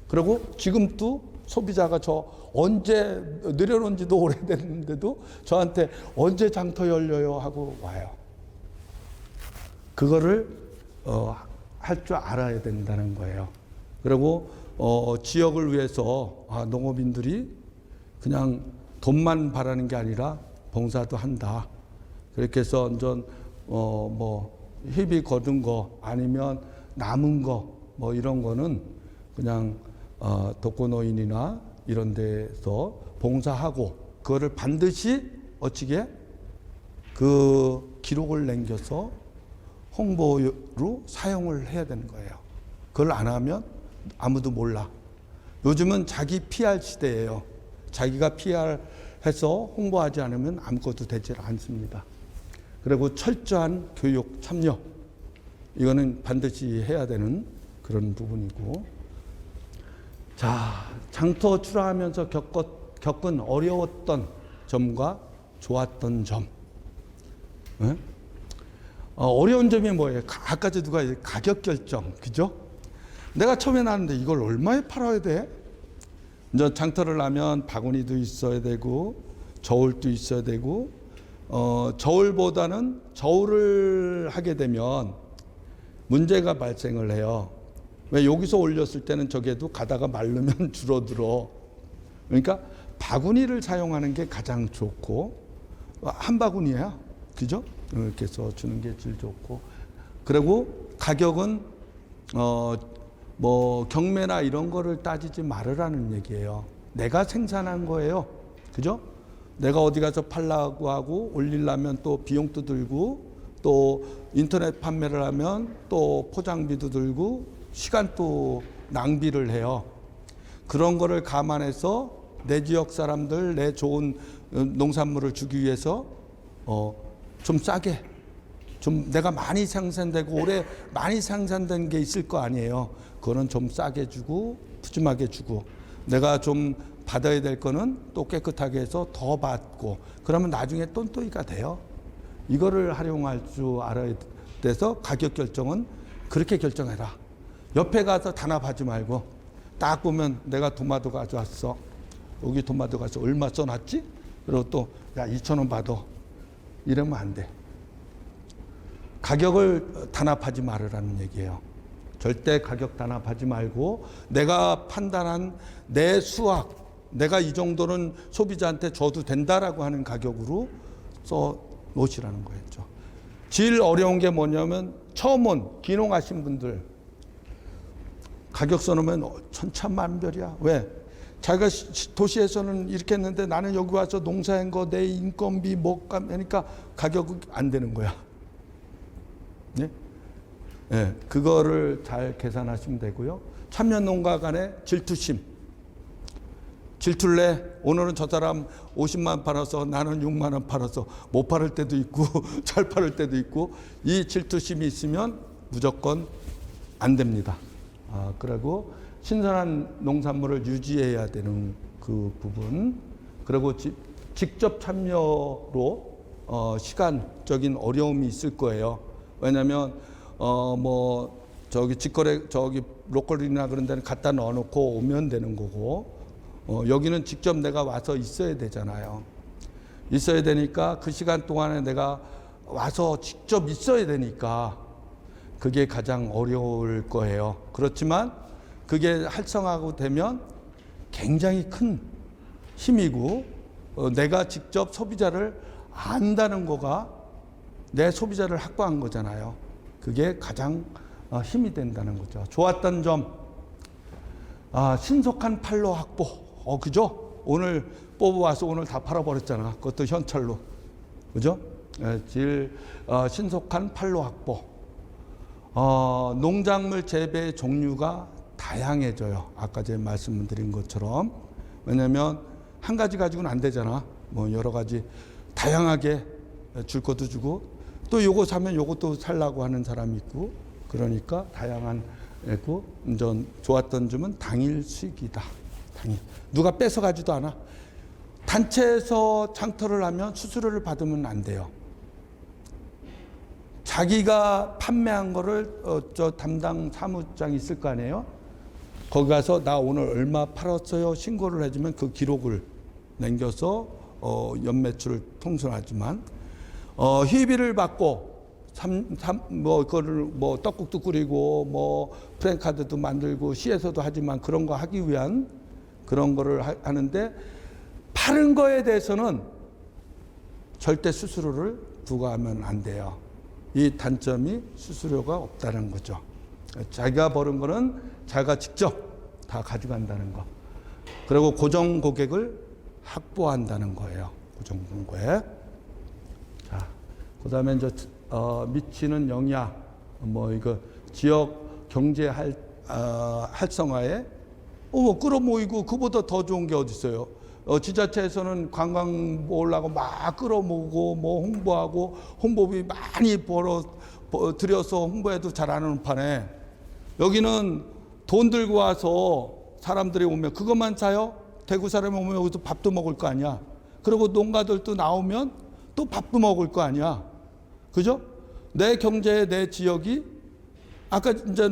그리고 지금도 소비자가 저 언제 내려놓은 지도 오래됐는데도 저한테 언제 장터 열려요 하고 와요. 그거를 할 줄 알아야 된다는 거예요. 그리고 지역을 위해서 농업인들이 그냥 돈만 바라는 게 아니라 봉사도 한다. 그렇게 해서 완전 뭐 희비 거둔 거 아니면 남은 거 뭐 이런 거는 그냥 독거노인이나 이런 데서 봉사하고 그거를 반드시 어찌게 그 기록을 남겨서 홍보로 사용을 해야 되는 거예요. 그걸 안 하면 아무도 몰라. 요즘은 자기 PR 시대예요. 자기가 PR 해서 홍보하지 않으면 아무것도 되지 않습니다. 그리고 철저한 교육 참여. 이거는 반드시 해야 되는 그런 부분이고. 자, 장터 출하하면서 겪은 어려웠던 점과 좋았던 점. 네? 어려운 점이 뭐예요? 아까 누가 가격 결정, 그죠? 내가 처음에 나왔는데 이걸 얼마에 팔아야 돼? 이제 장터를 하면 바구니도 있어야 되고 저울도 있어야 되고 저울보다는 저울을 하게 되면 문제가 발생을 해요. 왜 여기서 올렸을 때는 저게도 가다가 마르면 줄어들어. 그러니까 바구니를 사용하는 게 가장 좋고 한 바구니야, 그죠? 이렇게 해서 주는 게 제일 좋고 그리고 가격은 뭐 경매나 이런 거를 따지지 말으라는 얘기예요. 내가 생산한 거예요. 그죠? 내가 어디 가서 팔라고 하고 올리려면 또 비용도 들고 또 인터넷 판매를 하면 또 포장비도 들고 시간 또 낭비를 해요. 그런 거를 감안해서 내 지역 사람들 내 좋은 농산물을 주기 위해서 좀 싸게 좀 내가 많이 생산되고 올해 많이 생산된 게 있을 거 아니에요. 그거는 좀 싸게 주고 푸짐하게 주고 내가 좀 받아야 될 거는 또 깨끗하게 해서 더 받고 그러면 나중에 똔똔이가 돼요. 이거를 활용할 줄 알아야 돼서 가격 결정은 그렇게 결정해라. 옆에 가서 단합하지 말고 딱 보면 내가 토마토 가져왔어. 여기 토마토 가서 얼마 써놨지? 그리고 또 야 2,000원 받아. 이러면 안 돼. 가격을 단합하지 말으라는 얘기예요. 절대 가격 단합하지 말고 내가 판단한 내 수확, 내가 이 정도는 소비자한테 줘도 된다라고 하는 가격으로 써 놓으시라는 거였죠. 제일 어려운 게 뭐냐면 처음 온 귀농하신 분들 가격 써놓으면 천차만별이야. 왜? 자기가 도시에서는 이렇게 했는데 나는 여기 와서 농사한 거 내 인건비 뭐가 하니까 가격이 안 되는 거야. 네? 네, 그거를 잘 계산하시면 되고요. 참여농가 간의 질투심. 질투를 내. 오늘은 저 사람 50만 원 팔아서 나는 6만 원 팔아서 못 팔을 때도 있고 잘 팔을 때도 있고 이 질투심이 있으면 무조건 안 됩니다. 그리고 신선한 농산물을 유지해야 되는 그 부분. 그리고 직접 참여로 시간적인 어려움이 있을 거예요. 왜냐하면 뭐 직거래 로컬이나 그런 데는 갖다 넣어놓고 오면 되는 거고 여기는 직접 내가 와서 있어야 되잖아요. 있어야 되니까 그 시간 동안에 내가 와서 직접 있어야 되니까 그게 가장 어려울 거예요. 그렇지만 그게 활성화가 되면 굉장히 큰 힘이고 내가 직접 소비자를 안다는 거가 내 소비자를 확보한 거잖아요. 그게 가장 힘이 된다는 거죠. 좋았던 점, 신속한 판로 확보. 그죠? 오늘 뽑아와서 오늘 다 팔아버렸잖아. 그것도 현찰로. 그죠? 제일 신속한 판로 확보. 농작물 재배 종류가 다양해져요. 아까 제가 말씀드린 것처럼. 왜냐하면 한 가지 가지고는 안 되잖아. 뭐 여러 가지 다양하게 줄 것도 주고 또 요거 사면 요것도 살라고 하는 사람이 있고 그러니까 다양한 있고 좋았던 점은 당일 수익이다. 당일. 누가 뺏어가지도 않아. 단체에서 장터를 하면 수수료를 받으면 안 돼요. 자기가 판매한 거를 저 담당 사무장이 있을 거 아니에요. 거기 가서 나 오늘 얼마 팔았어요 신고를 해주면 그 기록을 남겨서 연매출을 통솔하지만 희비를 받고 그거를 뭐 떡국도 끓이고 뭐 프랜카드도 만들고 시에서도 하지만 그런 거 하기 위한 그런 거를 하는데 파는 거에 대해서는 절대 수수료를 부과하면 안 돼요. 이 단점이 수수료가 없다는 거죠. 자기가 버는 거는 자기가 직접 다 가져간다는 거. 그리고 고정 고객을 확보한다는 거예요. 고정 고객. 자, 그다음에 이제 미치는 영향, 뭐 이거 지역 경제 활성화에 끌어모이고 그보다 더 좋은 게 어디 있어요? 지자체에서는 관광 보려고 막 끌어모으고 뭐 홍보하고 홍보비 많이 들여서 홍보해도 잘 안 하는 판에 여기는 돈 들고 와서 사람들이 오면 그것만 사요? 대구 사람이 오면 여기서 밥도 먹을 거 아니야. 그리고 농가들도 나오면 또 밥도 먹을 거 아니야. 그죠? 내 경제, 내 지역이 아까 이제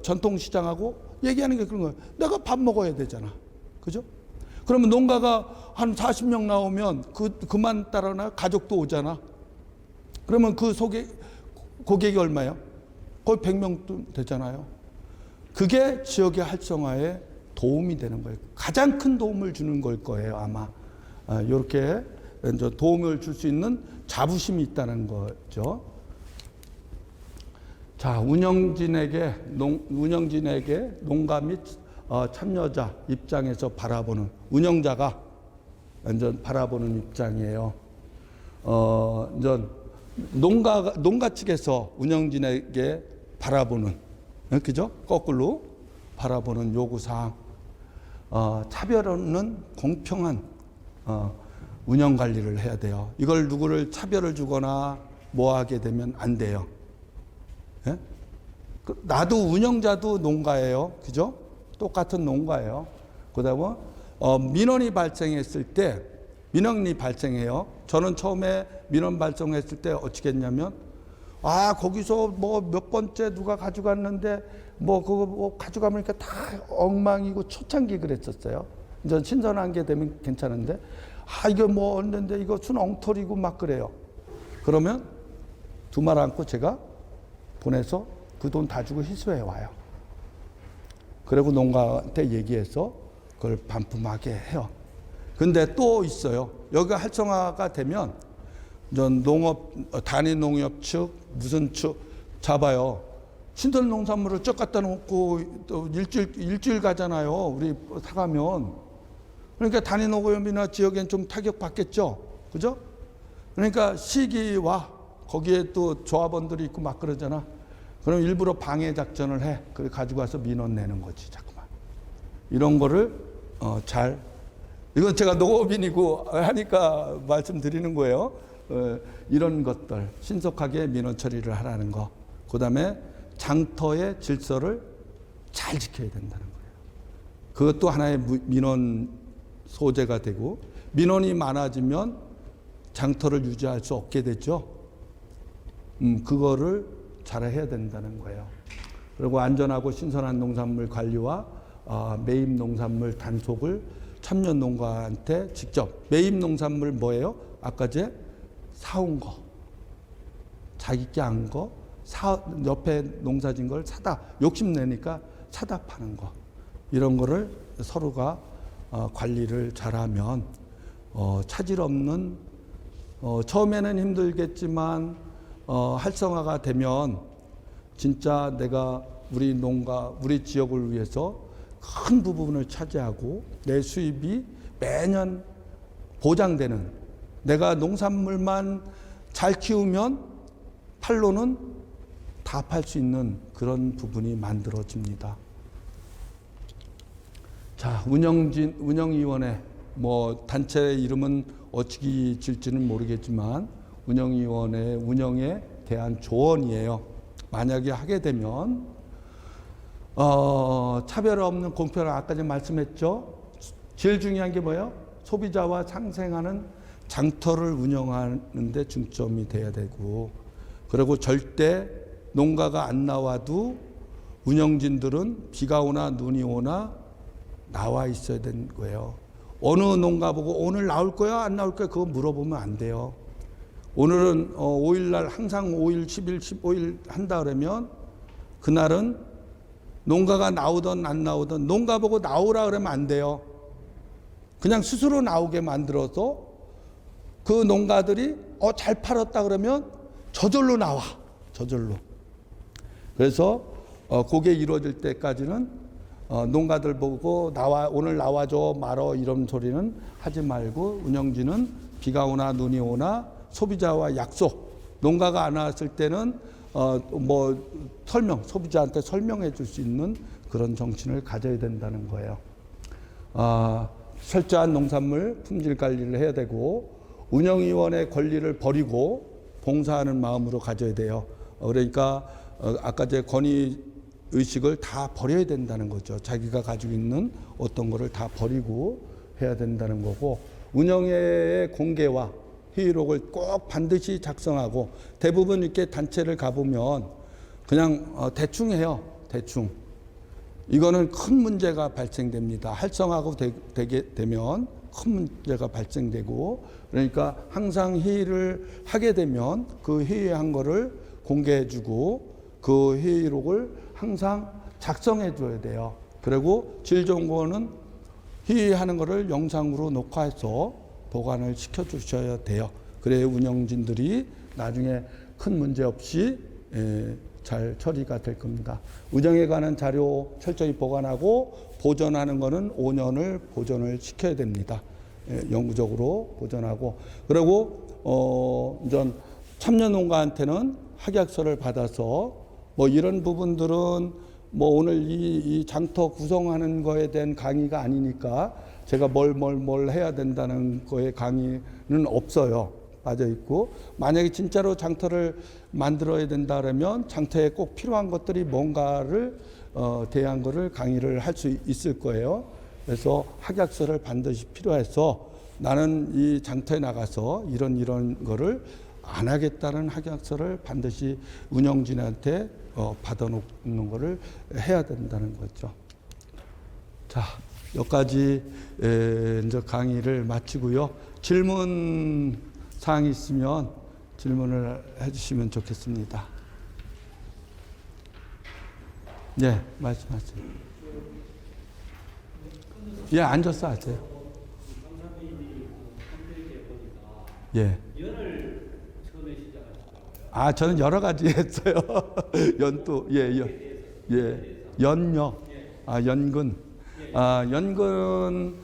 전통시장하고 얘기하는 게 그런 거야. 내가 밥 먹어야 되잖아. 그죠? 그러면 농가가 한 40명 나오면 그만 따라나 가족도 오잖아. 그러면 그 고객이 얼마예요? 거의 100명도 되잖아요. 그게 지역의 활성화에 도움이 되는 거예요. 가장 큰 도움을 주는 걸 거예요, 아마. 이렇게 도움을 줄 수 있는 자부심이 있다는 거죠. 자, 운영진에게 농가 및 참여자 입장에서 바라보는 운영자가 완전 바라보는 입장이에요. 이제 농가 측에서 운영진에게 바라보는, 그죠? 거꾸로 바라보는 요구사항. 차별 없는 공평한 운영 관리를 해야 돼요. 이걸 누구를 차별을 주거나 뭐 하게 되면 안 돼요. 예? 나도 운영자도 농가예요. 그죠? 똑같은 농가예요. 그다음에 민원이 발생했을 때 민원이 발생해요. 저는 처음에 민원 발생했을 때 어떻게 했냐면 거기서 뭐 몇 번째 누가 가져갔는데 뭐 그거 뭐 가져가면 다 엉망이고 초창기 그랬었어요. 이제 신선한 게 되면 괜찮은데 이거 뭐 얻는데 이거 순 엉터리고 막 그래요. 그러면 두 말 않고 제가 보내서 그 돈 다 주고 희소해 와요. 그리고 농가한테 얘기해서 그걸 반품하게 해요. 근데 또 있어요. 여기가 활성화가 되면 단위 농협 측, 무슨 측 잡아요. 신선 농산물을 쭉 갖다 놓고 또 일주일 가잖아요. 우리 사가면. 그러니까 단위 농협이나 지역엔 좀 타격 받겠죠. 그죠? 그러니까 시기와 거기에 또 조합원들이 있고 막 그러잖아. 그럼 일부러 방해 작전을 해. 그래 가지고 와서 민원 내는 거지, 자꾸만. 이런 거를 이건 제가 농업인이고 하니까 말씀드리는 거예요. 이런 것들 신속하게 민원 처리를 하라는 거. 그다음에 장터의 질서를 잘 지켜야 된다는 거예요. 그것도 하나의 민원 소재가 되고 민원이 많아지면 장터를 유지할 수 없게 되죠. 그거를 잘 해야 된다는 거예요. 그리고 안전하고 신선한 농산물 관리와 매입 농산물 단속을 참여 농가한테 직접. 매입 농산물 뭐예요? 아까 제 사온 거, 자기 게 안 거, 옆에 농사진 걸 사다 욕심내니까 사다 파는 거, 이런 거를 서로가 관리를 잘하면 차질 없는, 처음에는 힘들겠지만 활성화가 되면 진짜 내가 우리 농가, 우리 지역을 위해서 큰 부분을 차지하고 내 수입이 매년 보장되는, 내가 농산물만 잘 키우면 팔로는 다 팔 수 있는 그런 부분이 만들어집니다. 자, 운영위원회, 뭐 단체 이름은 어떻게 질지는 모르겠지만 운영위원회 운영에 대한 조언이에요. 만약에 하게 되면 차별 없는 공평을 아까 전에 말씀했죠. 제일 중요한 게 뭐예요? 소비자와 상생하는 장터를 운영하는 데 중점이 돼야 되고, 그리고 절대 농가가 안 나와도 운영진들은 비가 오나 눈이 오나 나와 있어야 되는 거예요. 어느 농가 보고 오늘 나올 거야 안 나올 거야 그거 물어보면 안 돼요. 오늘은 5일날 항상 5일 10일 15일 한다 그러면 그날은 농가가 나오든 안 나오든 농가 보고 나오라 그러면 안 돼요. 그냥 스스로 나오게 만들어서 그 농가들이 잘 팔았다 그러면 저절로 나와. 저절로. 그래서 그게 이루어질 때까지는 농가들 보고 오늘 나와줘 말어 이런 소리는 하지 말고, 운영진은 비가 오나 눈이 오나 소비자와 약속, 농가가 안 왔을 때는 소비자한테 설명해 줄 수 있는 그런 정신을 가져야 된다는 거예요. 철저한 농산물 품질 관리를 해야 되고, 운영위원회 권리를 버리고 봉사하는 마음으로 가져야 돼요. 그러니까 아까 제 권위 의식을 다 버려야 된다는 거죠. 자기가 가지고 있는 어떤 거를 다 버리고 해야 된다는 거고, 운영회의 공개와 회의록을 꼭 반드시 작성하고, 대부분 이렇게 단체를 가보면 그냥 대충 해요. 대충. 이거는 큰 문제가 발생됩니다. 활성화가 되게 되면 큰 문제가 발생되고, 그러니까 항상 회의를 하게 되면 그 회의한 거를 공개해주고 그 회의록을 항상 작성해 줘야 돼요. 그리고 제일 좋은 거는 회의하는 거를 영상으로 녹화해서 보관을 시켜 주셔야 돼요. 그래야 운영진들이 나중에 큰 문제 없이 잘 처리가 될 겁니다. 운영에 관한 자료 철저히 보관하고 보존하는 거는 5년을 보존을 시켜야 됩니다. 영구적으로 보존하고, 그리고 이제 참여농가한테는 확약서를 받아서 이런 부분들은 오늘 이 장터 구성하는 거에 대한 강의가 아니니까 제가 뭘 해야 된다는 거에 강의는 없어요. 빠져 있고, 만약에 진짜로 장터를 만들어야 된다 그러면 장터에 꼭 필요한 것들이 뭔가를 대한 거를 강의를 할 수 있을 거예요. 그래서 확약서를 반드시 필요해서 나는 이 장터에 나가서 이런 거를 안 하겠다는 확약서를 반드시 운영진한테 받아놓는 거를 해야 된다는 거죠. 자, 여기까지 이제 강의를 마치고요. 질문 사항이 있으면 질문을 해주시면 좋겠습니다. 네, 말씀하세요. 예, 앉아서 하세요. 예. 연을 처음에 시작하셨다고요? 저는 여러 가지 했어요. 연도, 연요. 연근. 연근,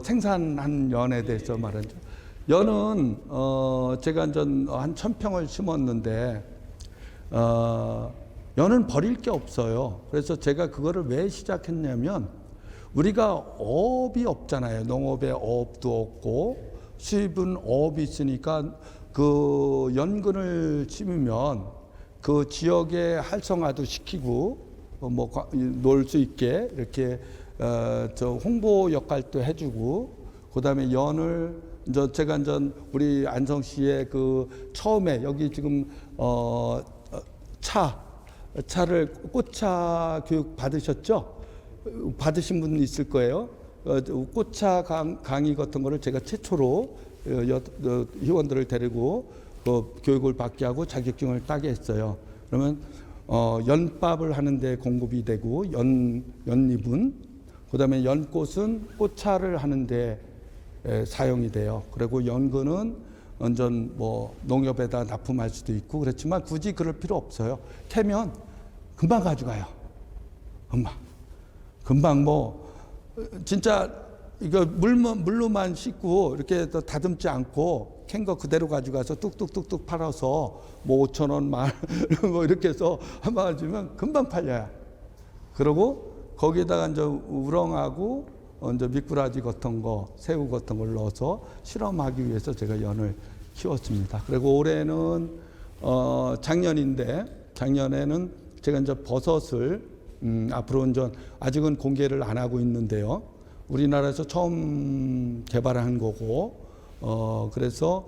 생산한 연에 대해서 말하죠. 연은, 제가 한 1000평을 심었는데, 연은 버릴 게 없어요. 그래서 제가 그거를 왜 시작했냐면, 우리가 어업이 없잖아요. 농업에 어업도 없고 수입은 어업이 있으니까 그 연근을 심으면 그 지역의 활성화도 시키고 놀 수 있게 이렇게 홍보 역할도 해주고, 그다음에 연을 제가 우리 안성시에 그 처음에 여기 지금 차를 꽃차 교육 받으셨죠? 받으신 분 있을 거예요. 꽃차 강의 같은 거를 제가 최초로 회원들을 데리고 교육을 받게 하고 자격증을 따게 했어요. 그러면 연밥을 하는데 공급이 되고 연잎은, 그다음에 연꽃은 꽃차를 하는데 사용이 돼요. 그리고 연근은 완전 농협에다 납품할 수도 있고 그렇지만 굳이 그럴 필요 없어요. 캐면 금방 가져가요. 금방 진짜 이거 물로만 씻고 이렇게 다듬지 않고 캔 거 그대로 가져가서 뚝뚝뚝뚝 팔아서 5,000원 이렇게 해서 한 방울 주면 금방 팔려요. 그리고 거기에다가 이제 우렁하고 이제 미꾸라지 같은 거, 새우 같은 걸 넣어서 실험하기 위해서 제가 연을 키웠습니다. 그리고 올해는 작년에는 제가 이제 버섯을 앞으로 이제 아직은 공개를 안 하고 있는데요. 우리나라에서 처음 개발한 거고, 그래서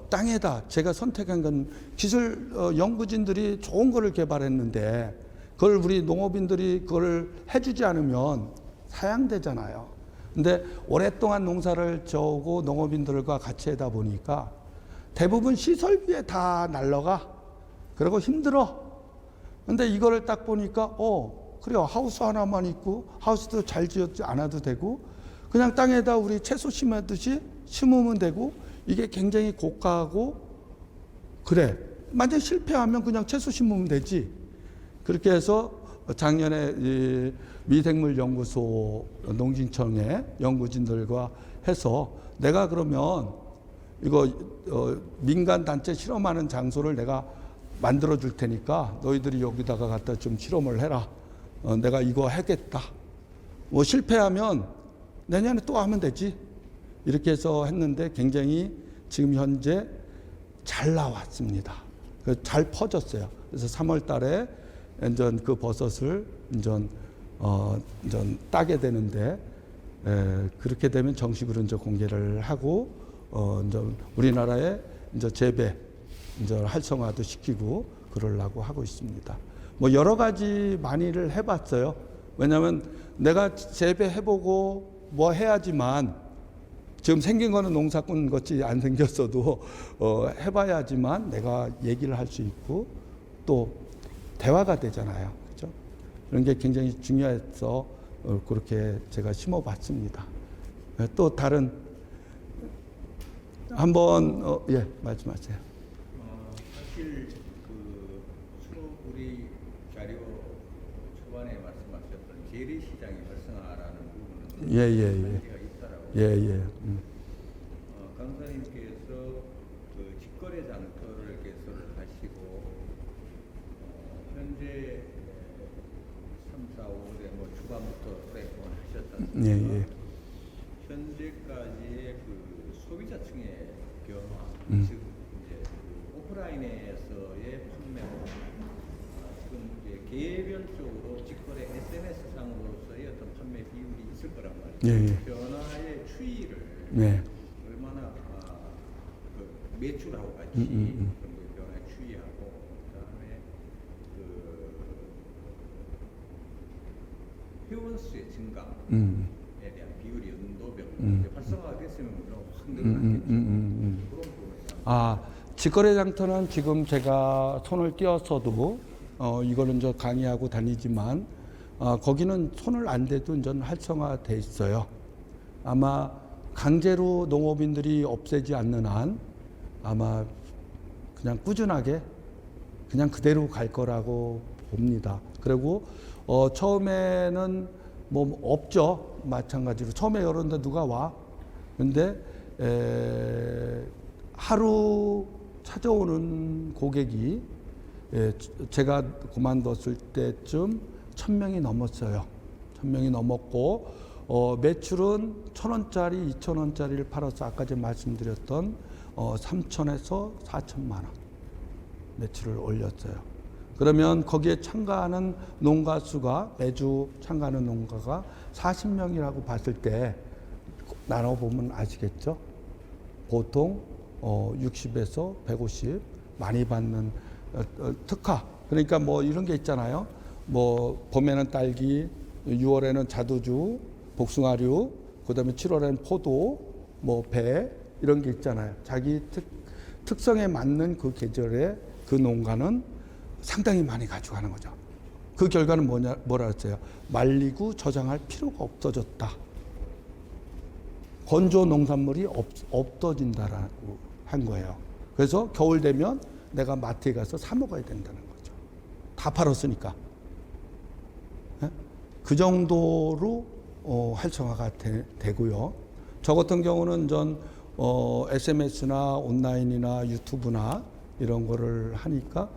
땅에다 제가 선택한 건 기술 연구진들이 좋은 거를 개발했는데 그걸 우리 농업인들이 그걸 해주지 않으면 사양되잖아요. 근데 오랫동안 농사를 지어오고 농업인들과 같이 하다 보니까 대부분 시설비에 다 날라가. 그리고 힘들어. 근데 이거를 딱 보니까 그래요. 하우스 하나만 있고 하우스도 잘 지었지 않아도 되고 그냥 땅에다 우리 채소 심으듯이 심으면 되고 이게 굉장히 고가하고 그래. 만약 실패하면 그냥 채소 심으면 되지. 그렇게 해서 작년에 이 미생물연구소 농진청의 연구진들과 해서 내가 그러면 이거 민간 단체 실험하는 장소를 내가 만들어 줄 테니까 너희들이 여기다가 갖다 좀 실험을 해라. 내가 이거 하겠다. 뭐 실패하면 내년에 또 하면 되지. 이렇게 해서 했는데 굉장히 지금 현재 잘 나왔습니다. 잘 퍼졌어요. 그래서 3월 달에 이제 그 버섯을 이제 따게 되는데 그렇게 되면 정식으로 이제 공개를 하고 이제 우리나라에 이제 재배 이제 활성화도 시키고 그러려고 하고 있습니다. 뭐 여러 가지 많이를 해봤어요. 왜냐하면 내가 재배해보고 뭐 해야지만 지금 생긴 거는 농사꾼 같이 안 생겼어도 해봐야지만 내가 얘기를 할 수 있고 또 대화가 되잖아요. 그렇죠? 그런 게 굉장히 중요해서 그렇게 제가 심어봤습니다. 또 다른 한번 예 말씀하세요. 사실 그 우리 자료 초반에 말씀하셨던 재래시장의 활성화라는 부분은 문제가 있다라고. 예. 강사님께서 그 직거래 장터를 개설을 하시고 현재 3, 4, 5대 뭐 주간부터 오랫동안 하셨다. 예. 현재까지의 그 소비자층의 변화, 즉 이제 그 오프라인에서의 판매로 지금 이제 개별적으로 직거래 SNS 상으로서의 어떤 판매 비율이 있을 거란 말이에요. 예. 변화의 추이를 얼마나 그 매출하고 같이 그런 그 변화의 추이하고 그다음에 그 회원 수의 증가에 대한 비율이 연도별로 이제 활성화가 됐으면 물론 확 늘어났겠죠. 그런 부분에서 직거래 장터는 지금 제가 손을 띄었어도 이거는 저 강의하고 다니지만 거기는 손을 안 대도 이제 활성화돼 있어요. 아마 강제로 농업인들이 없애지 않는 한 아마 그냥 꾸준하게 그냥 그대로 갈 거라고 봅니다. 그리고 처음에는 뭐 없죠. 마찬가지로 처음에 열었는데 누가 와. 근데 하루 찾아오는 고객이 제가 그만뒀을 때쯤 1,000명이 넘었어요. 1,000명이 넘었고 매출은 1,000원짜리, 2,000원짜리를 팔아서 아까 제가 말씀드렸던 3,000에서 4,000만 원 매출을 올렸어요. 그러면 거기에 참가하는 농가 수가 매주 참가하는 농가가 40명이라고 봤을 때 나눠보면 아시겠죠? 보통 60에서 150 많이 받는 특화. 그러니까 뭐 이런 게 있잖아요. 뭐 봄에는 딸기, 6월에는 자두주, 복숭아류, 그다음에 7월에는 포도, 뭐 배 이런 게 있잖아요. 자기 특성에 맞는 그 계절에 그 농가는 상당히 많이 가져가는 거죠. 그 결과는 뭐라 했어요? 말리고 저장할 필요가 없어졌다. 건조 농산물이 없어진다라고 한 거예요. 그래서 겨울 되면 내가 마트에 가서 사 먹어야 된다는 거죠. 다 팔았으니까. 그 정도로 활성화가 되고요. 저 같은 경우는 전 SMS나 온라인이나 유튜브나 이런 거를 하니까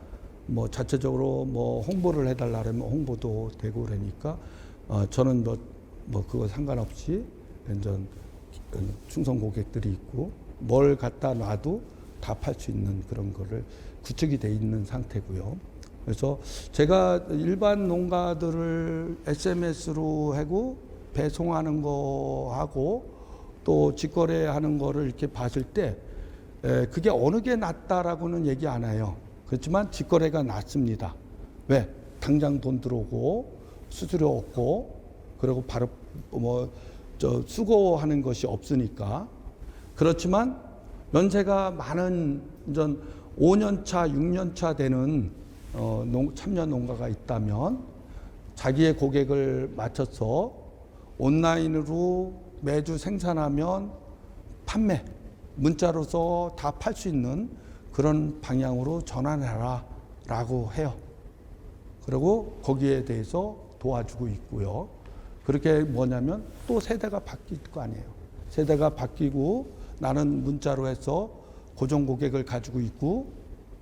뭐 자체적으로 뭐 홍보를 해달라 그러면 홍보도 되고 그러니까 저는 뭐 그거 상관없이 완전 충성 고객들이 있고 뭘 갖다 놔도 다 팔 수 있는 그런 거를 구축이 돼 있는 상태고요. 그래서 제가 일반 농가들을 SMS로 하고 배송하는 거 하고 또 직거래하는 거를 이렇게 봤을 때 그게 어느 게 낫다라고는 얘기 안 해요. 그렇지만 직거래가 낫습니다. 왜? 당장 돈 들어오고 수수료 없고 그리고 바로 수고하는 것이 없으니까. 그렇지만 연세가 많은 5년 차, 6년 차 되는 참여 농가가 있다면 자기의 고객을 맞춰서 온라인으로 매주 생산하면 판매, 문자로서 다 팔 수 있는 그런 방향으로 전환해라 라고 해요. 그리고 거기에 대해서 도와주고 있고요. 그렇게 뭐냐면 또 세대가 바뀔 거 아니에요. 세대가 바뀌고 나는 문자로 해서 고정 고객을 가지고 있고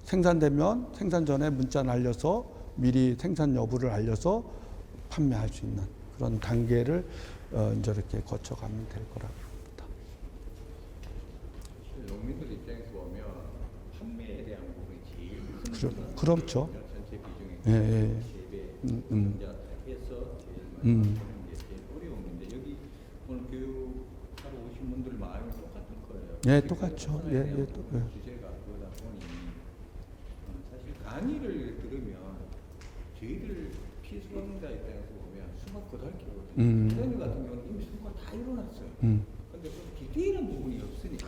생산되면 생산 전에 문자 날려서 미리 생산 여부를 알려서 판매할 수 있는 그런 단계를 이제 이렇게 거쳐가면 될 거라고 봅니다. 농민들 입장에서 보면 판매에 대한 부분이 제일 큰 그렇죠. 전체 비중의 예, 예. 3배 해서 제일 많이 제일 어려운 문제. 여기 오늘 교육하러 오신 분들 마음이 똑같을 거예요. 예, 똑같죠. 예, 예, 주제가 그러다 보니 사실 강의를 들으면 저희들 피수강자 입장에서 보면 수학 고등학교거든요. 고등학교 같은 경우는 이미 수가 다 일어났어요. 근데 그 디테일한 부분이 없으니까.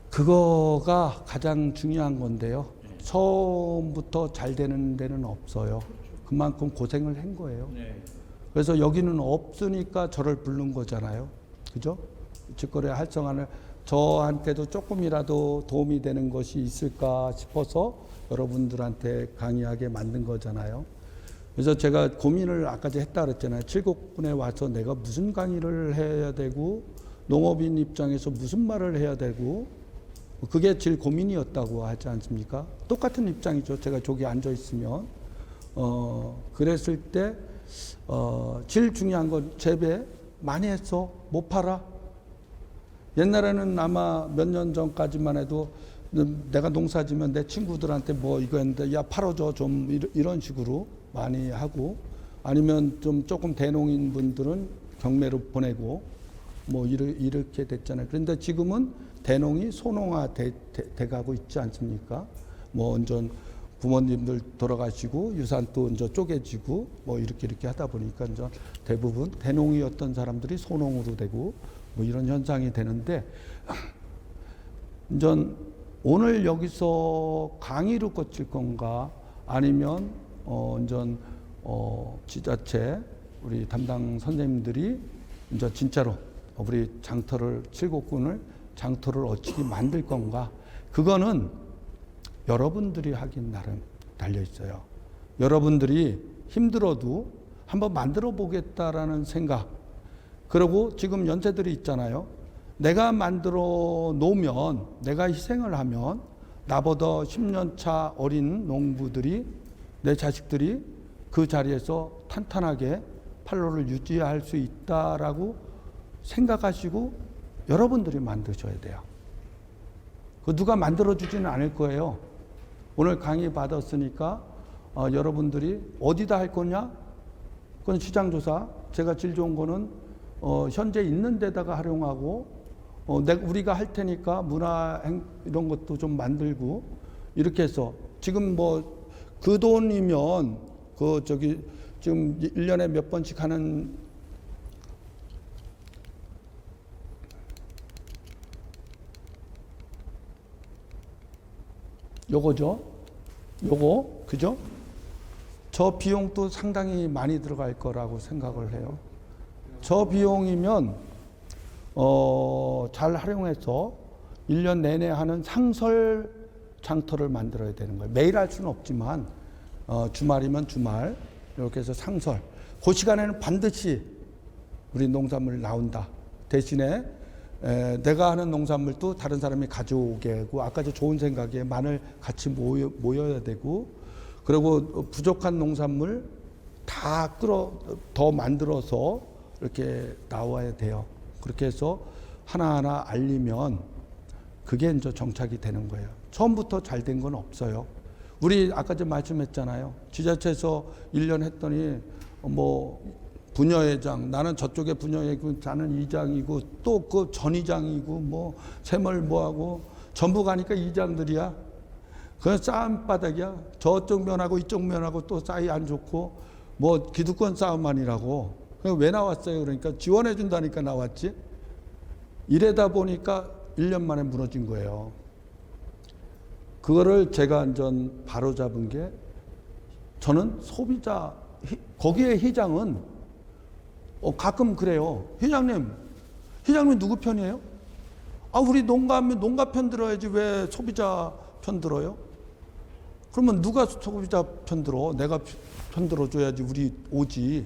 그거가 가장 중요한 건데요. 처음부터 잘 되는 데는 없어요. 그만큼 고생을 한 거예요. 네. 그래서 여기는 없으니까 저를 부른 거잖아요. 그죠? 직거래 활성화를 저한테도 조금이라도 도움이 되는 것이 있을까 싶어서 여러분들한테 강의하게 만든 거잖아요. 그래서 제가 고민을 아까 했다 그랬잖아요. 칠곡군에 와서 내가 무슨 강의를 해야 되고 농업인 입장에서 무슨 말을 해야 되고 그게 제일 고민이었다고 하지 않습니까? 똑같은 입장이죠. 제가 저기 앉아 있으면 그랬을 때 제일 중요한 건 재배 많이 했어 못 팔아. 옛날에는 아마 몇 년 전까지만 해도 내가 농사지면 내 친구들한테 뭐 이거 했는데 야 팔아줘 좀 이런 식으로 많이 하고 아니면 좀 조금 대농인 분들은 경매로 보내고 뭐 이렇게 됐잖아요. 그런데 지금은 대농이 소농화 돼가고 있지 않습니까? 뭐 완전 부모님들 돌아가시고 유산도 이제 쪼개지고 뭐 이렇게 하다 보니까 이제 대부분 대농이었던 사람들이 소농으로 되고 뭐 이런 현상이 되는데 이제 오늘 여기서 강의로 거칠 건가 아니면 이제 지자체 우리 담당 선생님들이 이제 진짜로 우리 칠곡군을 장터를 어찌게 만들 건가 그거는 여러분들이 하긴 나름 달려 있어요. 여러분들이 힘들어도 한번 만들어 보겠다라는 생각. 그리고 지금 연세들이 있잖아요. 내가 만들어 놓으면 내가 희생을 하면 나보다 10년 차 어린 농부들이 내 자식들이 그 자리에서 탄탄하게 판로를 유지할 수 있다라고 생각하시고 여러분들이 만드셔야 돼요. 그 누가 만들어주지는 않을 거예요. 오늘 강의 받았으니까 여러분들이 어디다 할 거냐? 그건 시장조사. 제가 제일 좋은 거는 현재 있는 데다가 활용하고 우리가 할 테니까 이런 것도 좀 만들고 이렇게 해서 지금 뭐 그 돈이면 지금 1년에 몇 번씩 하는 요거죠. 요거 그죠? 저 비용도 상당히 많이 들어갈 거라고 생각을 해요. 저 비용이면 잘 활용해서 1년 내내 하는 상설 장터를 만들어야 되는 거예요. 매일 할 수는 없지만 주말이면 주말 이렇게 해서 상설. 그 시간에는 반드시 우리 농산물 나온다. 대신에 내가 하는 농산물도 다른 사람이 가져오게 하고 아까 저 좋은 생각에 마늘 같이 모여야 되고 그리고 부족한 농산물 다 더 만들어서 이렇게 나와야 돼요. 그렇게 해서 하나하나 알리면 그게 이제 정착이 되는 거예요. 처음부터 잘 된 건 없어요. 우리 아까 좀 말씀했잖아요. 지자체에서 1년 했더니 뭐 부녀회장, 나는 저쪽에 부녀회고 나는 이장이고 또 그 전이장이고 뭐 새멀뭐하고 전부 가니까 이장들이야. 그냥 싸움 바닥이야. 저쪽 면하고 이쪽 면하고 또 사이 안 좋고 뭐 기득권 싸움만이라고. 그냥 왜 나왔어요? 그러니까 지원해 준다니까 나왔지. 이래다 보니까 1년 만에 무너진 거예요. 그거를 제가 완전 바로 잡은 게 저는 소비자 거기에 회장은 가끔 그래요. 회장님 누구 편이에요? 아 우리 농가하면 농가 편 들어야지 왜 소비자 편 들어요? 그러면 누가 소비자 편 들어? 내가 편 들어줘야지 우리 오지.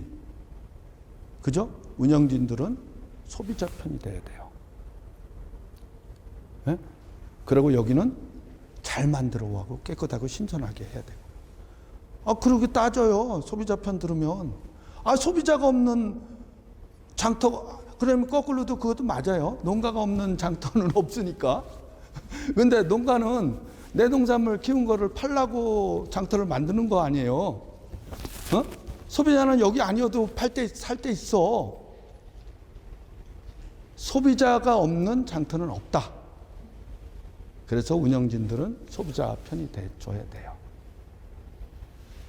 그죠? 운영진들은 소비자 편이 돼야 돼요. 네? 그리고 여기는 잘 만들어가고 깨끗하고 신선하게 해야 되고. 아 그렇게 따져요. 소비자 편 들으면. 아 소비자가 없는 장터, 그러면 거꾸로도 그것도 맞아요. 농가가 없는 장터는 없으니까. 근데 농가는 내 농산물 키운 거를 팔라고 장터를 만드는 거 아니에요. 어? 소비자는 여기 아니어도 살 때 있어. 소비자가 없는 장터는 없다. 그래서 운영진들은 소비자 편이 돼줘야 돼요.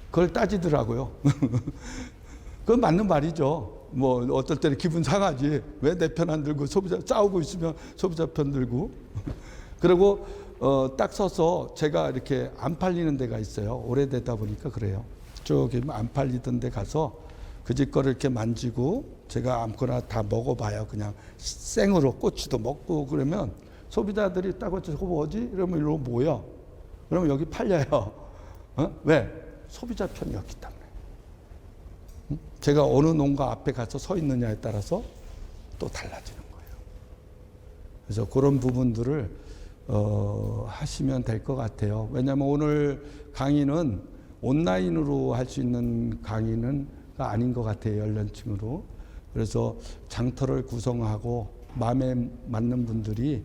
그걸 따지더라고요. 그건 맞는 말이죠. 뭐 어떨 때는 기분 상하지. 왜 내 편 안 들고 소비자 싸우고 있으면 소비자 편 들고. 그리고 딱 서서 제가 이렇게 안 팔리는 데가 있어요. 오래되다 보니까 그래요. 저기 안 팔리던 데 가서 그 집 거를 이렇게 만지고 제가 아무거나 다 먹어봐요. 그냥 생으로 꼬치도 먹고 그러면 소비자들이 딱 저거 뭐지? 이러면 이러고 모여. 그러면 여기 팔려요. 왜? 소비자 편이었기 때문에. 제가 어느 농가 앞에 가서 서 있느냐에 따라서 또 달라지는 거예요. 그래서 그런 부분들을 하시면 될 것 같아요. 왜냐하면 오늘 강의는 온라인으로 할 수 있는 강의는 아닌 것 같아요. 연령층으로. 그래서 장터를 구성하고 마음에 맞는 분들이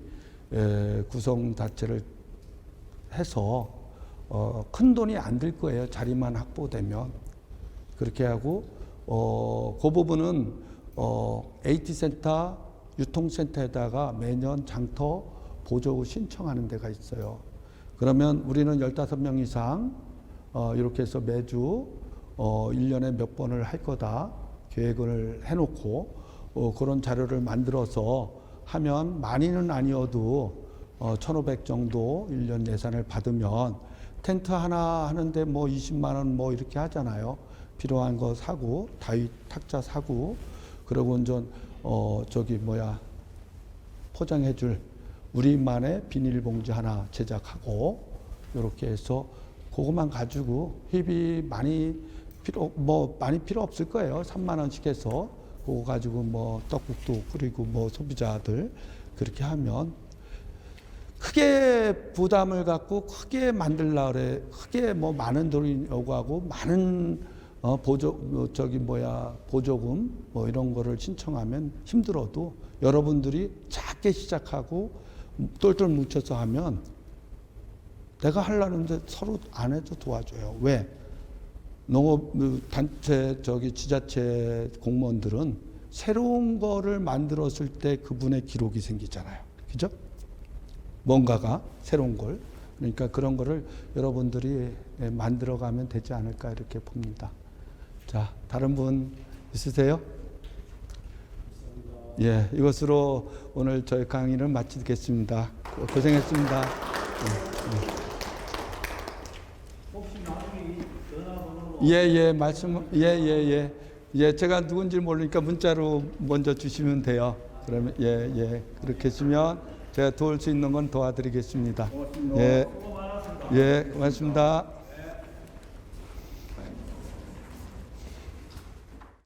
구성 자체를 해서 큰 돈이 안 들 거예요. 자리만 확보되면. 그렇게 하고 그 부분은 AT센터, 유통센터에다가 매년 장터 보조 신청하는 데가 있어요. 그러면 우리는 15명 이상 이렇게 해서 매주 1년에 몇 번을 할 거다 계획을 해놓고 그런 자료를 만들어서 하면 많이는 아니어도 1,500 정도 1년 예산을 받으면 텐트 하나 하는데 뭐 20만 원 뭐 이렇게 하잖아요. 필요한 거 사고 다윗 탁자 사고 그리고 이제 포장해줄 우리만의 비닐봉지 하나 제작하고 이렇게 해서 그것만 가지고 회비 많이 필요 없을 거예요. 3만 원씩 해서 그거 가지고 뭐 떡국도 끓이고 뭐 소비자들 그렇게 하면 크게 부담을 갖고 크게 만들라 그래. 크게 뭐 많은 돈이 요구하고 많은 보조금 뭐 이런 거를 신청하면 힘들어도 여러분들이 작게 시작하고 똘똘 뭉쳐서 하면 내가 하려는데 서로 안 해도 도와줘요. 왜? 농업단체 지자체 공무원들은 새로운 거를 만들었을 때 그분의 기록이 생기잖아요. 그죠? 뭔가가 새로운 걸. 그러니까 그런 거를 여러분들이 만들어가면 되지 않을까 이렇게 봅니다. 자, 다른 분 있으세요? 예, 이것으로 오늘 저희 강의를 마치겠습니다. 고생했습니다. 혹시 나중에 전화번호 예, 제가 누군지 모르니까 문자로 먼저 주시면 돼요. 그러면 그렇게 하시면 제가 도울 수 있는 건 도와드리겠습니다. 고맙습니다. 예, 고맙습니다.